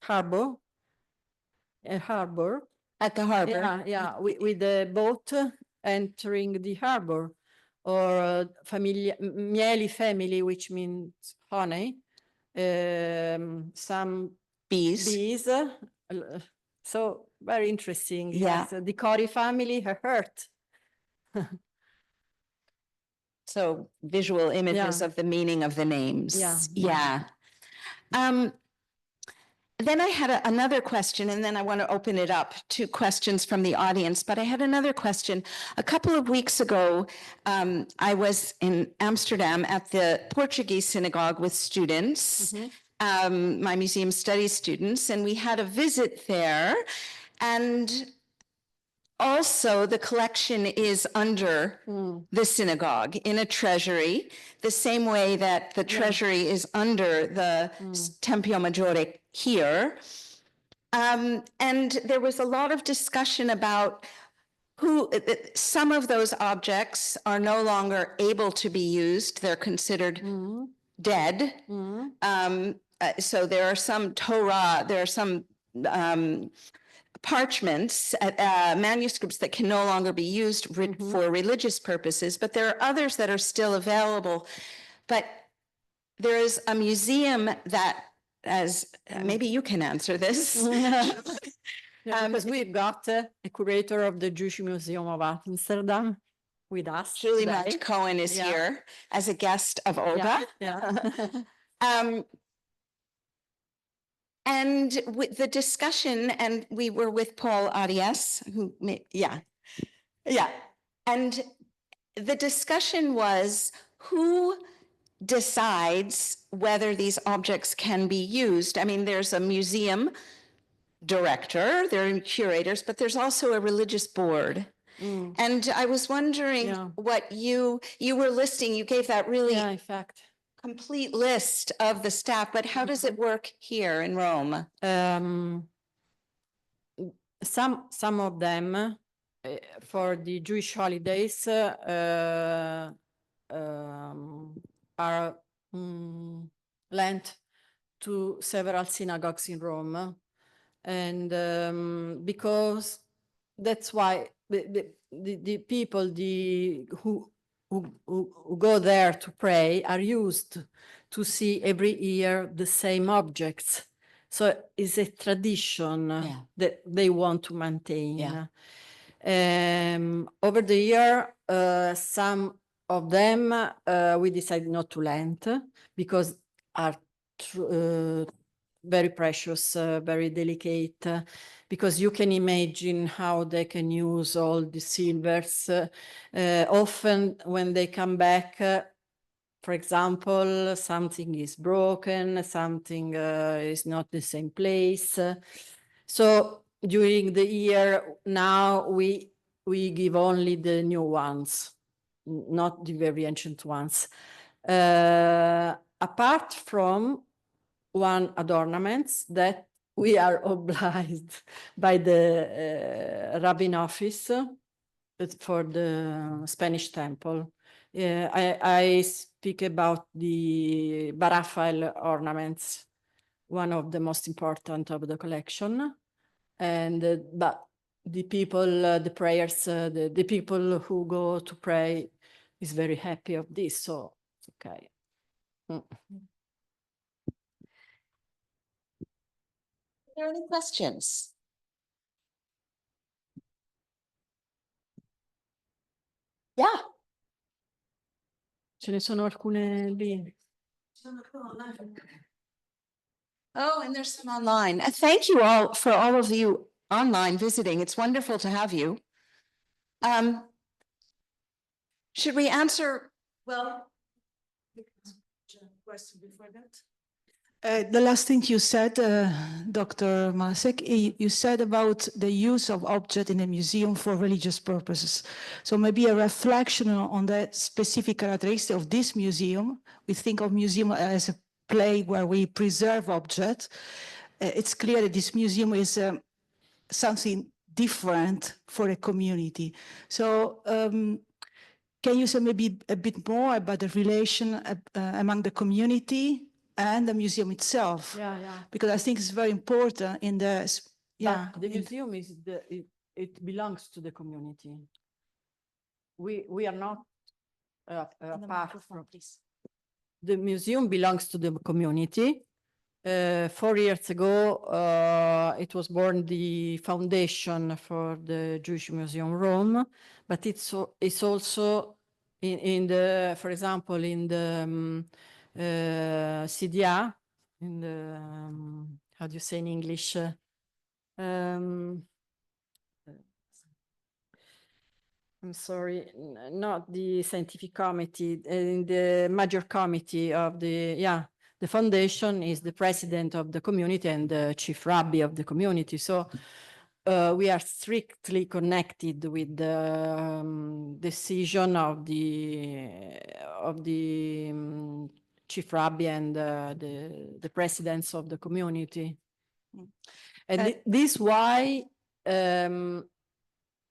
harbor? A harbor. At the harbor. Yeah, with the boat entering the harbor, or Mieli family, which means honey. Some bees. So very interesting. Yeah. Yes, the Cori family, her hurt. So visual images of the meaning of the names. Yeah. Then I had another question, and then I want to open it up to questions from the audience. But I had another question. A couple of weeks ago, I was in Amsterdam at the Portuguese synagogue with students, my museum studies students, and we had a visit there. And also, the collection is under the synagogue in a treasury, the same way that the treasury is under the Tempio Maggiore here. And there was a lot of discussion about some of those objects are no longer able to be used. They're considered dead. So there are some Torah, there are some parchments, manuscripts that can no longer be used for religious purposes, but there are others that are still available. But there is a museum that, as maybe you can answer this. Because we've got a curator of the Jewish Museum of Amsterdam with us. Julie today. Cohen is here as a guest of Olga. And with the discussion, and we were with Paul Arias, and the discussion was who decides whether these objects can be used. I mean, there's a museum director, there are curators, but there's also a religious board. And I was wondering what you were listing, you gave that really in fact, complete list of the staff, but how does it work here in Rome? Some of them for the Jewish holidays are lent to several synagogues in Rome, and because that's why the people who go there to pray are used to see every year the same objects. So it's a tradition that they want to maintain. Over the year, some of them we decided not to lend because are very precious, very delicate, because you can imagine how they can use all the silvers. Often when they come back, for example, something is broken, something is not the same place. So during the year now we give only the new ones, not the very ancient ones. Apart from one adornments that we are obliged by the rabbin office for the Spanish temple. I speak about the Barafal ornaments, one of the most important of the collection. And but the people, the prayers, the people who go to pray is very happy of this, so it's okay. Are there any questions? Yeah. Ce ne sono alcune lì. Oh, and there's some online. Thank you all for all of you online visiting. It's wonderful to have you. Should we answer? Well, question before that. The last thing you said, Dr. Melasecchi, you said about the use of objects in a museum for religious purposes. So maybe a reflection on the specific characteristic of this museum. We think of museum as a place where we preserve objects. It's clear that this museum is something different for a community. So can you say maybe a bit more about the relation among the community and the museum itself? Because I think it's very important in the But the museum is it belongs to the community. We are not part from this. The museum belongs to the community. 4 years ago, it was born the foundation for the Jewish Museum Rome, but it's also in the, for example, in the CDA, in the, how do you say in English? I'm sorry, not the scientific committee, in the major committee of the foundation is the president of the community and the chief rabbi of the community. So we are strictly connected with the decision of the chief rabbi and the presidents of the community. And this is why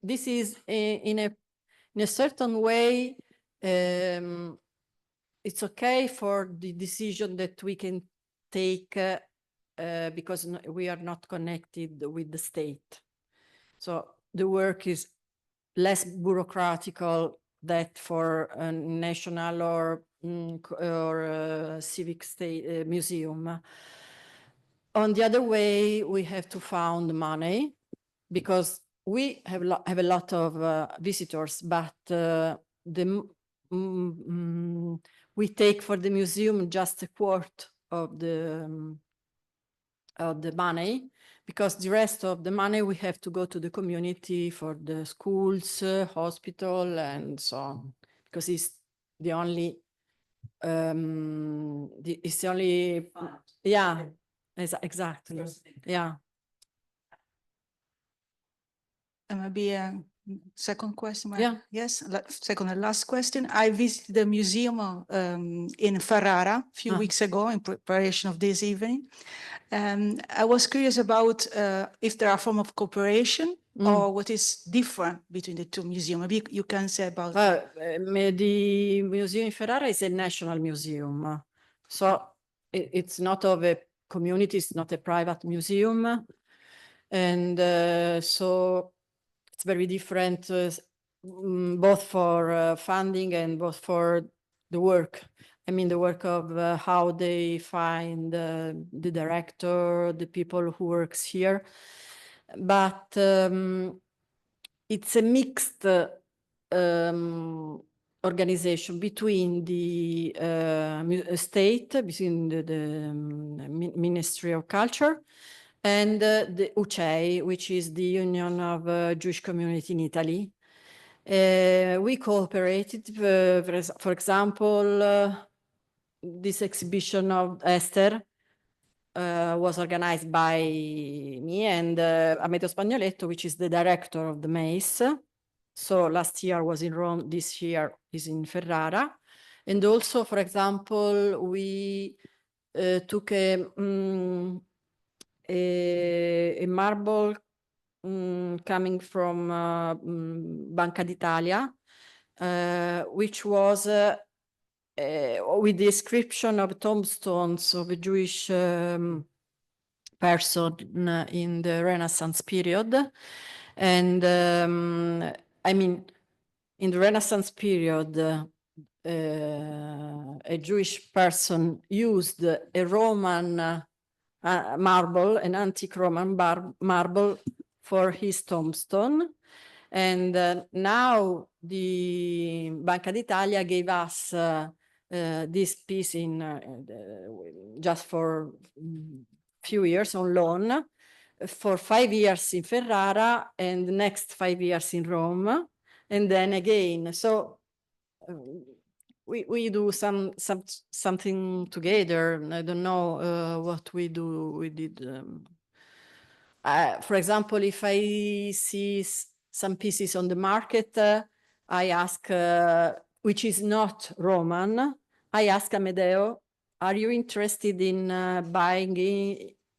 this is in a certain way, it's okay for the decision that we can take because we are not connected with the state. So the work is less bureaucratical than for a national or civic state museum. On the other way, we have to find money because we have a lot of visitors, but we take for the museum just a quarter of the money, because the rest of the money we have to go to the community for the schools, hospital, and so on, because it's the only it's the only yeah, exactly, yeah. And maybe a second question. Yeah. Yes, second and last question. I visited the museum in Ferrara a few weeks ago in preparation of this evening. I was curious about if there are form of cooperation or what is different between the two museums. Maybe you can say about the museum in Ferrara is a national museum. So it's not of a community, it's not a private museum. And so it's very different, both for funding and both for the work. I mean, the work of how they find the director, the people who works here. But it's a mixed organization between the state, between the Ministry of Culture, and the UCEI, which is the Union of Jewish Community in Italy. We cooperated, for example, this exhibition of Esther was organized by me and Amedeo Spagnoletto, which is the director of the Mace. So last year was in Rome, this year is in Ferrara. And also, for example, we took a marble coming from Banca d'Italia, which was with the description of tombstones of a Jewish person in the Renaissance period. And I mean, in the Renaissance period, a Jewish person used a Roman marble, an antique Roman marble for his tombstone. And now the Banca d'Italia gave us this piece in just for few years on loan for 5 years in Ferrara and the next 5 years in Rome, and then again. So we do something together. I don't know what we do. We did. For example, if I see some pieces on the market, I ask, which is not Roman, I ask Amedeo, are you interested in buying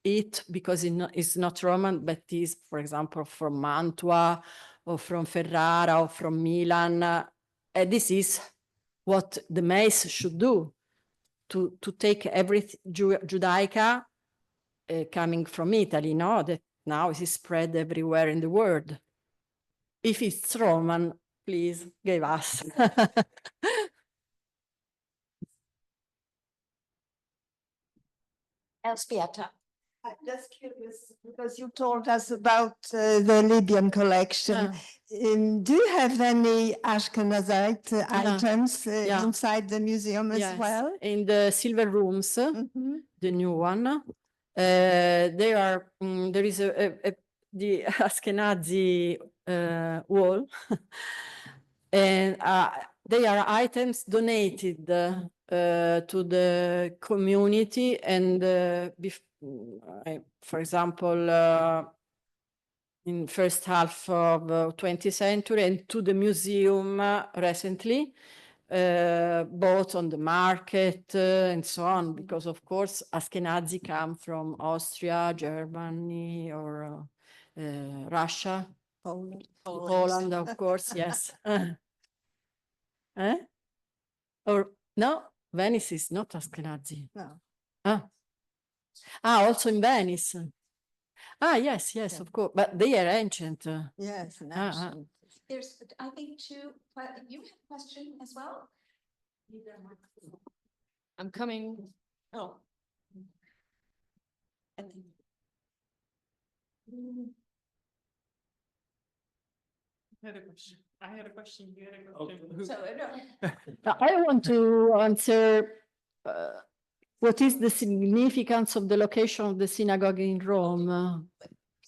it because it's not Roman, but is, for example, from Mantua or from Ferrara or from Milan? This is what the Mace should do, to take every Judaica coming from Italy, no? That now it is spread everywhere in the world. If it's Roman, please give us. Elspieta. I'm just curious because you told us about the Libyan collection. Do you have any Ashkenazite items inside the museum as well? In the silver rooms, the new one, there is the Ashkenazi wall, and they are items donated to the community, and for example, in first half of 20th century, and to the museum recently, both on the market and so on, because of course Ashkenazi come from Austria, Germany, or Russia Poland. Poland, of course, yes. Eh? Or no, Venice is not Ashkenazi. No. Also in Venice. Yes, Yeah. of course, but they are ancient. Yes, an Ah, ancient. There's, I think, you have a question as well? I'm coming. Oh. And then. I had a question. You had a question. So, I want to answer what is the significance of the location of the synagogue in Rome?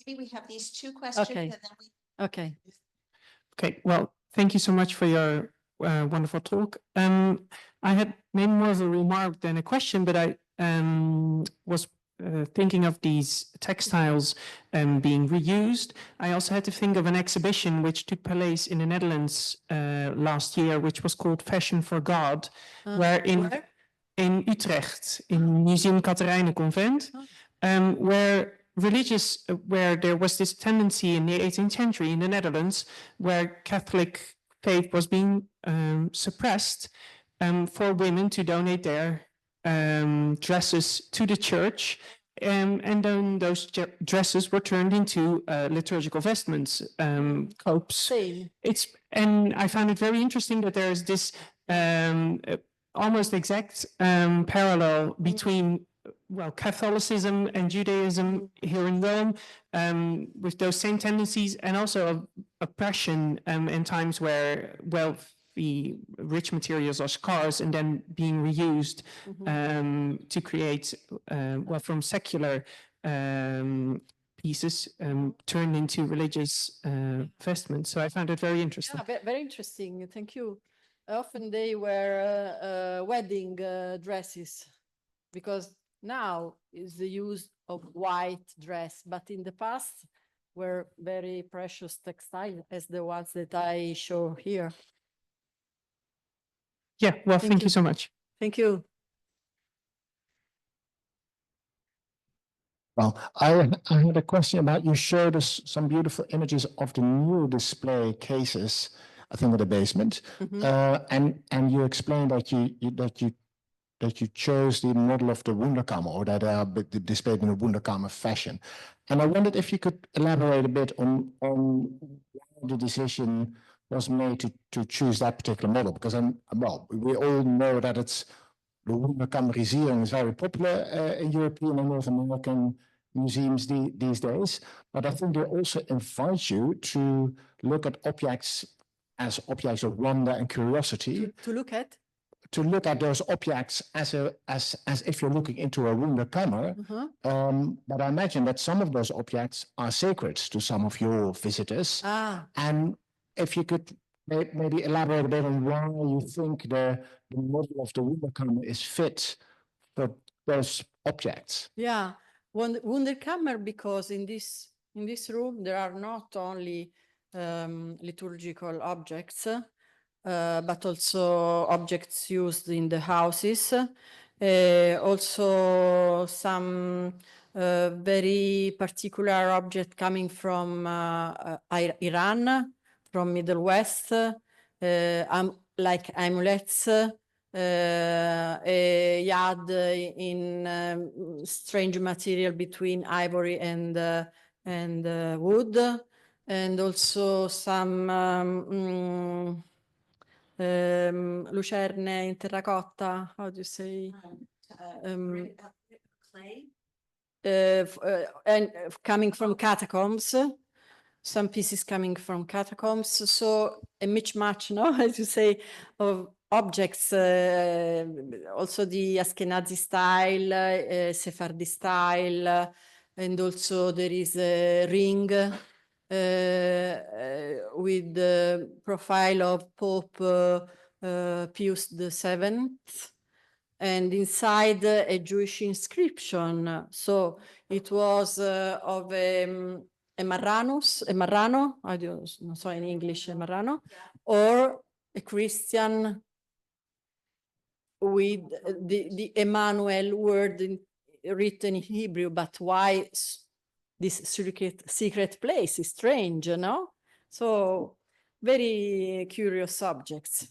maybe we have these two questions Okay. and then we. Okay. Okay, well, thank you so much for your wonderful talk. I had maybe more of a remark than a question, but I was thinking of these textiles being reused. I also had to think of an exhibition which took place in the Netherlands last year, which was called Fashion for God, where in Utrecht, in Museum Catharijne Convent, where there was this tendency in the 18th century in the Netherlands, where Catholic faith was being suppressed, for women to donate their dresses to the church, and then those dresses were turned into liturgical vestments, copes. Same. And I found it very interesting that there is this almost exact parallel between Catholicism and Judaism here in Rome, with those same tendencies, and also oppression in times where the rich materials are scarce and then being reused to create, from secular pieces turned into religious vestments. So I found it very interesting. Yeah, very interesting. Thank you. Often they wear wedding dresses, because now is the use of white dress, but in the past were very precious textiles as the ones that I show here. Yeah, well, thank you so much. Thank you. Well, I had a question about, you showed us some beautiful images of the new display cases, I think in the basement, and you explained that you chose the model of the Wunderkammer, or that they are displayed in a Wunderkammer fashion. And I wondered if you could elaborate a bit on why the decision was made to choose that particular model, because we all know that the Wunderkammerisering is very popular in European and North American museums these days, but I think they also invite you to look at objects as objects of wonder and curiosity. To look at? To look at those objects as if you're looking into a Wunderkammer. But I imagine that some of those objects are sacred to some of your visitors. And if you could maybe elaborate a bit on why you think the model of the Wunderkammer is fit for those objects. Yeah, Wunderkammer, because in this room there are not only liturgical objects, but also objects used in the houses. Also some very particular object coming from Iran, from Middle West, like amulets, a yad in strange material between ivory and wood, and also some lucerne in terracotta. How do you say? Clay. And coming from catacombs. Some pieces coming from catacombs, so a mismatch, no, as you say, of objects, also the Ashkenazi style, Sephardi style, and also there is a ring with the profile of Pope Pius VII, and inside a Jewish inscription. So it was of a marrano, I don't know in English, a marrano, or a Christian with the Emmanuel word written in Hebrew, but why this secret place is strange, no? So very curious subjects.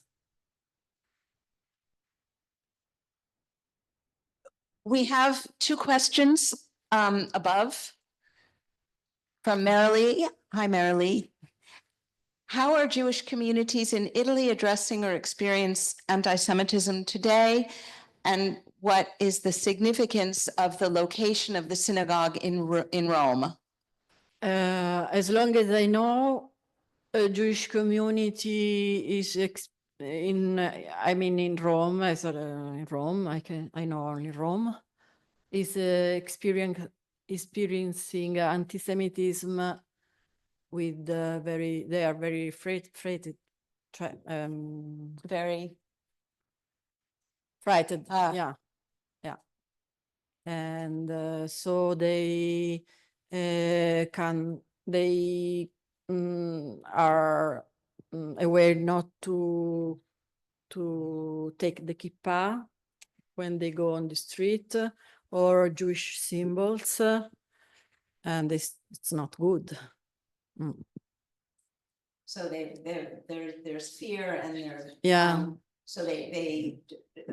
We have two questions above from Marilee. Hi, Marilee. How are Jewish communities in Italy addressing or experience anti-Semitism today? And what is the significance of the location of the synagogue in Rome? As long as I know, a Jewish community is in Rome, in Rome, I know only Rome, is experiencing anti-Semitism with they are very frightened, Very frightened, yeah. And so they are aware not to take the kippah when they go on the street or Jewish symbols, and it's not good. So there's fear and there's so they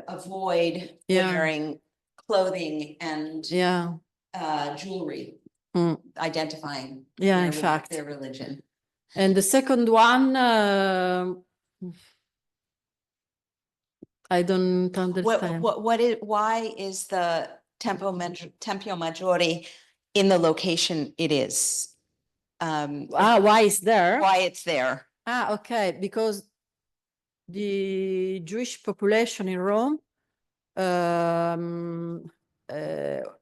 avoid wearing clothing and jewelry, identifying in fact their religion. And the second one, I don't understand. Why is the Tempio Maggiore in the location it is? Why is there? Why it's there? Okay, because the Jewish population in Rome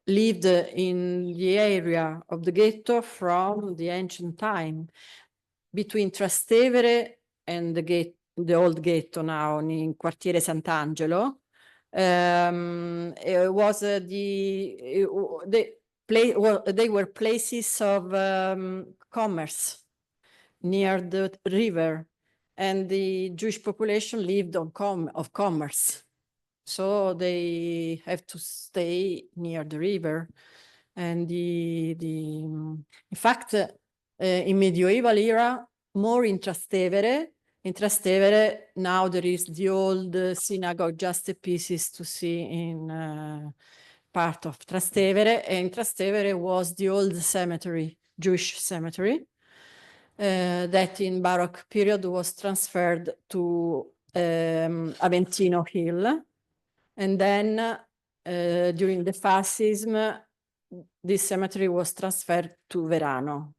lived in the area of the ghetto from the ancient time, between Trastevere and the old ghetto now in Quartiere Sant'Angelo. It was they were places of commerce near the river, and the Jewish population lived of commerce. So they have to stay near the river. And in fact, in medieval era, more in Trastevere. In Trastevere, now there is the old synagogue, just the pieces to see in part of Trastevere. And Trastevere was the old cemetery, Jewish cemetery, that in Baroque period was transferred to Aventino Hill. And then during the fascism, this cemetery was transferred to Verano.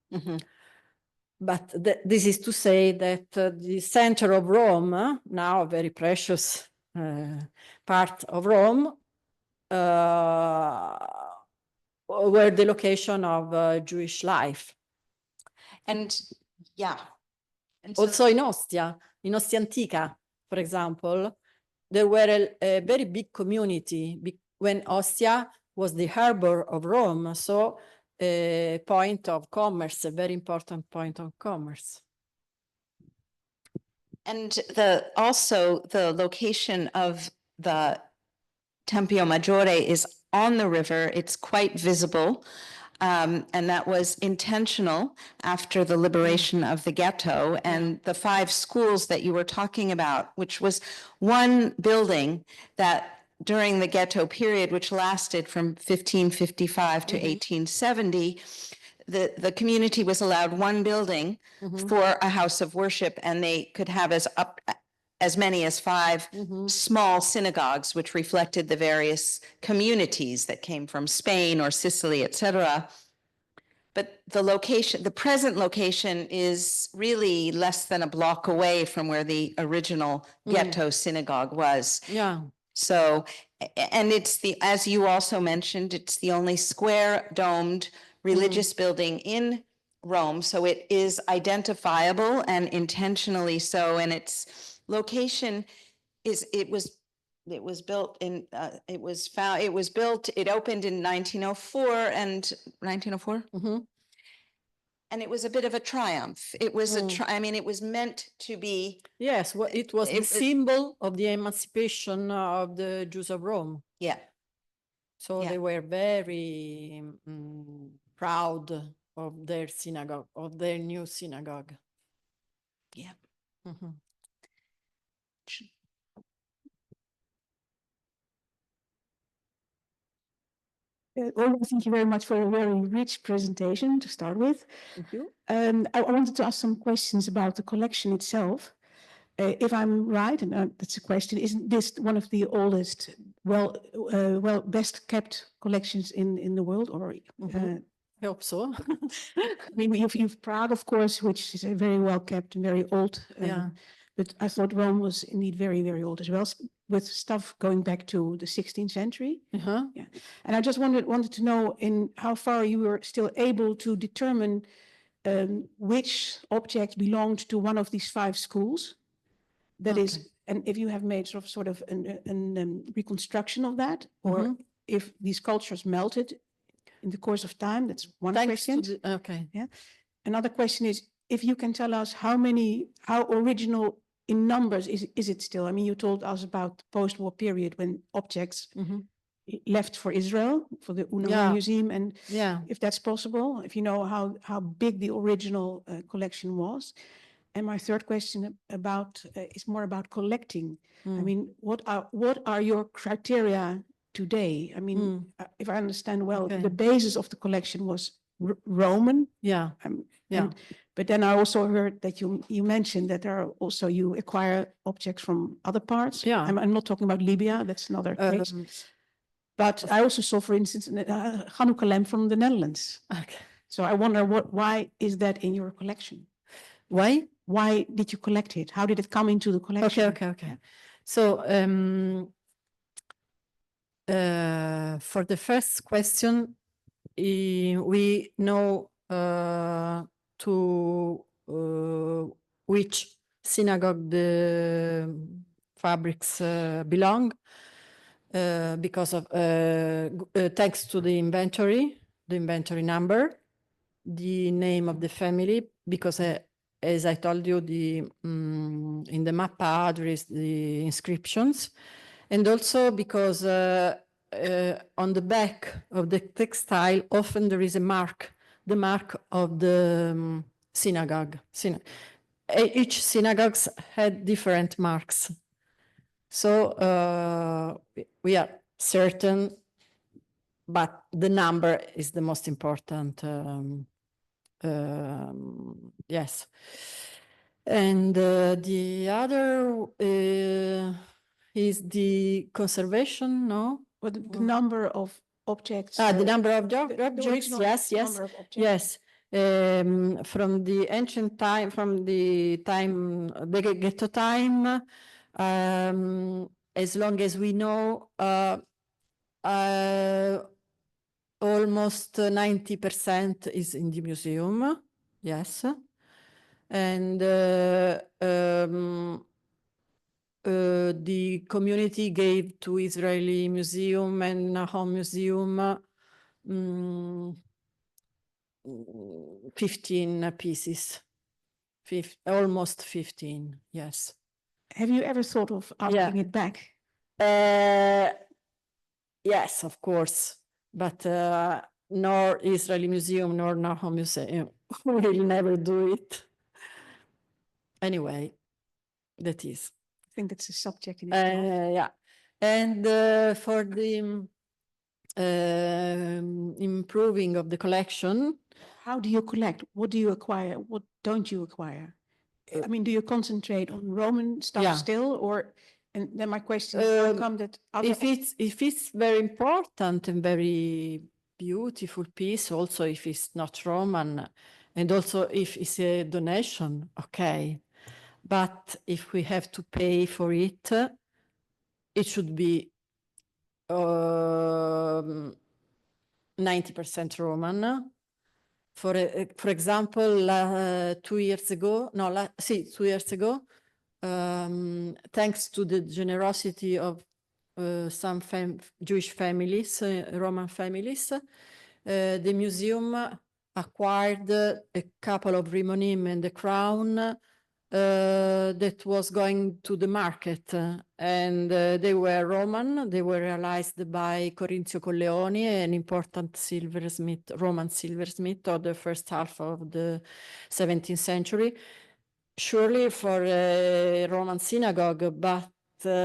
But this is to say that the center of Rome, now a very precious part of Rome, were the location of Jewish life. And also in Ostia Antica, for example, there were a very big community when Ostia was the harbor of Rome, so a point of commerce, a very important point of commerce. And also the location of the Tempio Maggiore is on the river. It's quite visible. And that was intentional after the liberation of the ghetto and the 5 schools that you were talking about, which was one building that during the ghetto period, which lasted from 1555 to 1870, the community was allowed one building for a house of worship, and they could have as many as 5 small synagogues, which reflected the various communities that came from Spain or Sicily, etc. But the present location is really less than a block away from where the original ghetto synagogue was. So, and it's as you also mentioned, it's the only square domed religious building in Rome. So it is identifiable and intentionally so. And its location it was built in, it opened in 1904 and 1904. And it was a bit of a triumph. It was it was meant to be. Yes, well, it was the symbol of the emancipation of the Jews of Rome. Yeah. So they were very proud of their synagogue, of their new synagogue. Yeah. Mhm. Olga, thank you very much for a very rich presentation to start with. Thank you. I wanted to ask some questions about the collection itself. If I'm right, and that's a question, isn't this one of the oldest, best kept collections in the world? Or I hope so. I mean, you've Prague, of course, which is a very well kept and very old. Yeah. But I thought Rome was indeed very, very old as well, with stuff going back to the 16th century. Uh-huh. Yeah, and I just wanted to know in how far you were still able to determine which object belonged to one of these 5 schools. That is, and if you have made sort of an reconstruction of that, or if these cultures melted in the course of time. That's one question. Okay. Yeah. Another question is if you can tell us how original in numbers is it still? I mean, you told us about the post-war period when objects left for Israel, for the UNO Museum, and if that's possible, if you know how big the original collection was. And my third question is more about collecting. I mean, what are your criteria today? I mean, if I understand well, the basis of the collection was Roman. Yeah. But then I also heard that you mentioned that you acquire objects from other parts. Yeah. I'm not talking about Libya. That's another case. But I also saw, for instance, a Hanukkah lamp from the Netherlands. Okay. So I wonder why is that in your collection? Why? Why did you collect it? How did it come into the collection? Okay. So for the first question, we know to which synagogue the fabrics belong because of thanks to the inventory number, the name of the family, because as I told you, in the mappa there is the inscriptions, and also because on the back of the textile often there is a mark, the mark of the synagogue. Each synagogue had different marks, so we are certain, but the number is the most important. Yes. And the other is the conservation, no? Well, the number of objects. The number of the objects, original yes. number of objects. Yes. From the ancient time, from the ghetto time, as long as we know, almost 90% is in the museum, yes. And the community gave to Israeli Museum and Nahum Museum 15 pieces, almost 15, yes. Have you ever thought of asking it back? Yes, of course, but nor Israeli Museum nor Nahum Museum will never do it. Anyway, that is. I think that's a subject in itself. Yeah, and for the improving of the collection. How do you collect? What do you acquire? What don't you acquire? I mean, do you concentrate on Roman stuff still, or? And then my question: how come that if it's very important and very beautiful piece, also if it's not Roman, and also if it's a donation, okay. But if we have to pay for it, it should be 90% Roman. For example, 2 years ago, 2 years ago, thanks to the generosity of some Jewish families, Roman families, the museum acquired a couple of rimonim and the crown that was going to the market, and they were Roman. They were realized by Corinzio Colleoni, an important silversmith, Roman silversmith of the first half of the 17th century. surely for a Roman synagogue, but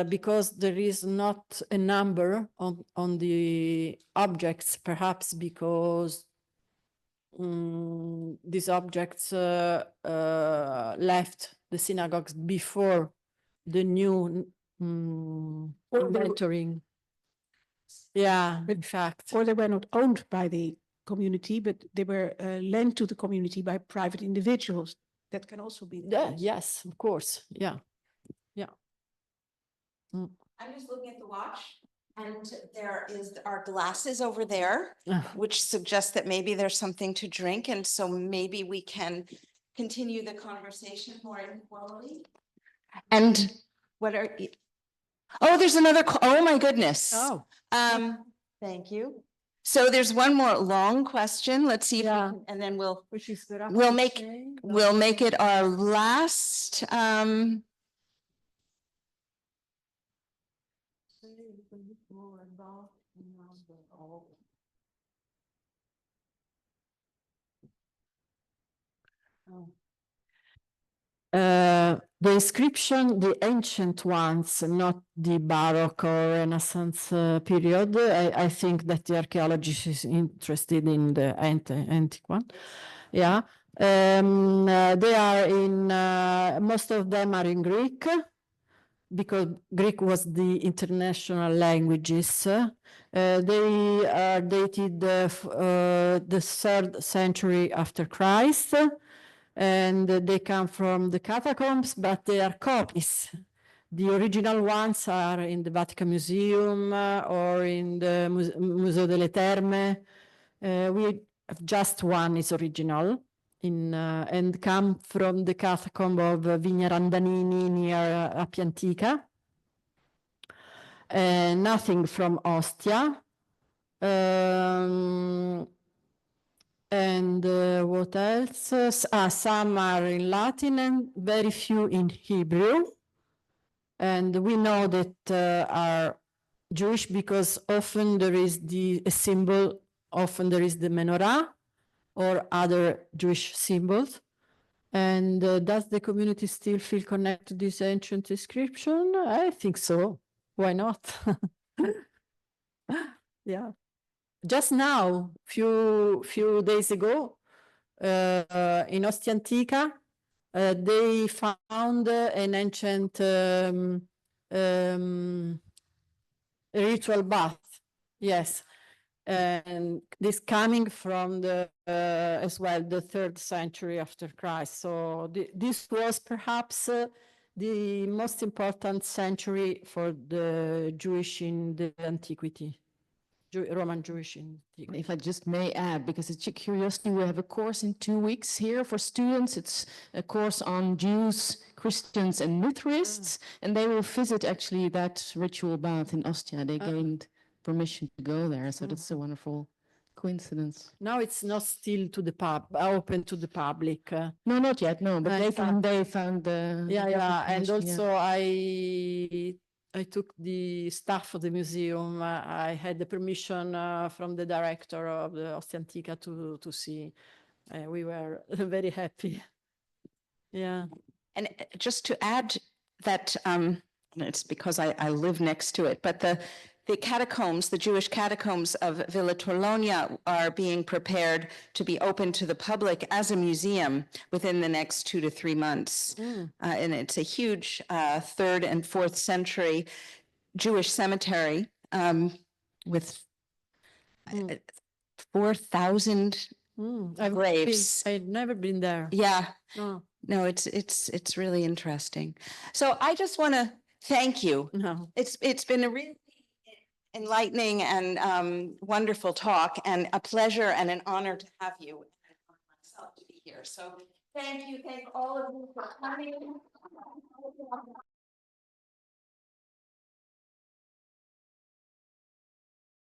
because there is not a number on the objects, perhaps because these objects left the synagogues before the new inventorying. Yeah, in fact. Or they were not owned by the community, but they were lent to the community by private individuals. That can also be the Yeah, case. yes, of course. Yeah. Yeah. I'm just looking at the watch and there are glasses over there, which suggests that maybe there's something to drink. And so maybe we can continue the conversation more informally. And what are, oh, there's another, oh my goodness. Oh. Thank you. So there's one more long question. Let's see if we Yeah. can, and then we'll We'll make it our last. The inscription, the ancient ones, not the Baroque or Renaissance period. I think that the archaeologist is interested in the antique one. Yeah. They are in, most of them are in Greek, because Greek was the international languages. They are dated the 3rd century after Christ, and they come from the catacombs, but they are copies. The original ones are in the Vatican Museum or in the Museo delle Terme. We have just one is original and come from the catacomb of Vigna Randanini near Appia Antica. Nothing from Ostia. And what else? Some are in Latin and very few in Hebrew. And we know that are Jewish because often there is a symbol, often there is the menorah or other Jewish symbols. And does the community still feel connected to this ancient inscription? I think so. Why not? Yeah. Just now, few days ago, in Ostia Antica, they found an ancient ritual bath. Yes. And this coming from the as well the 3rd century after Christ. So this was perhaps the most important century for the Jewish in the antiquity, Roman Jewish in antiquity. If I just may add, because it's a curiosity, we have a course in 2 weeks here for students. It's a course on Jews, Christians, and Mithraists, and they will visit actually that ritual bath in Ostia. They gained permission to go there, so that's a wonderful coincidence. Now it's not still to the open to the public. No, not yet. No, but they found the yeah, and also yeah. I took the staff of the museum. I had the permission from the director of the Ostia Antica to see. We were very happy. Yeah. And just to add that, it's because I live next to it, but the catacombs, the Jewish catacombs of Villa Torlonia are being prepared to be open to the public as a museum within the next 2 to 3 months. And it's a huge 3rd and 4th century Jewish cemetery with 4,000 graves. I've never been there. Yeah. No. No, it's really interesting. So I just want to thank you. No. It's been a really enlightening and wonderful talk, and a pleasure and an honor to have you and myself to be here. So thank you. Thank all of you for coming.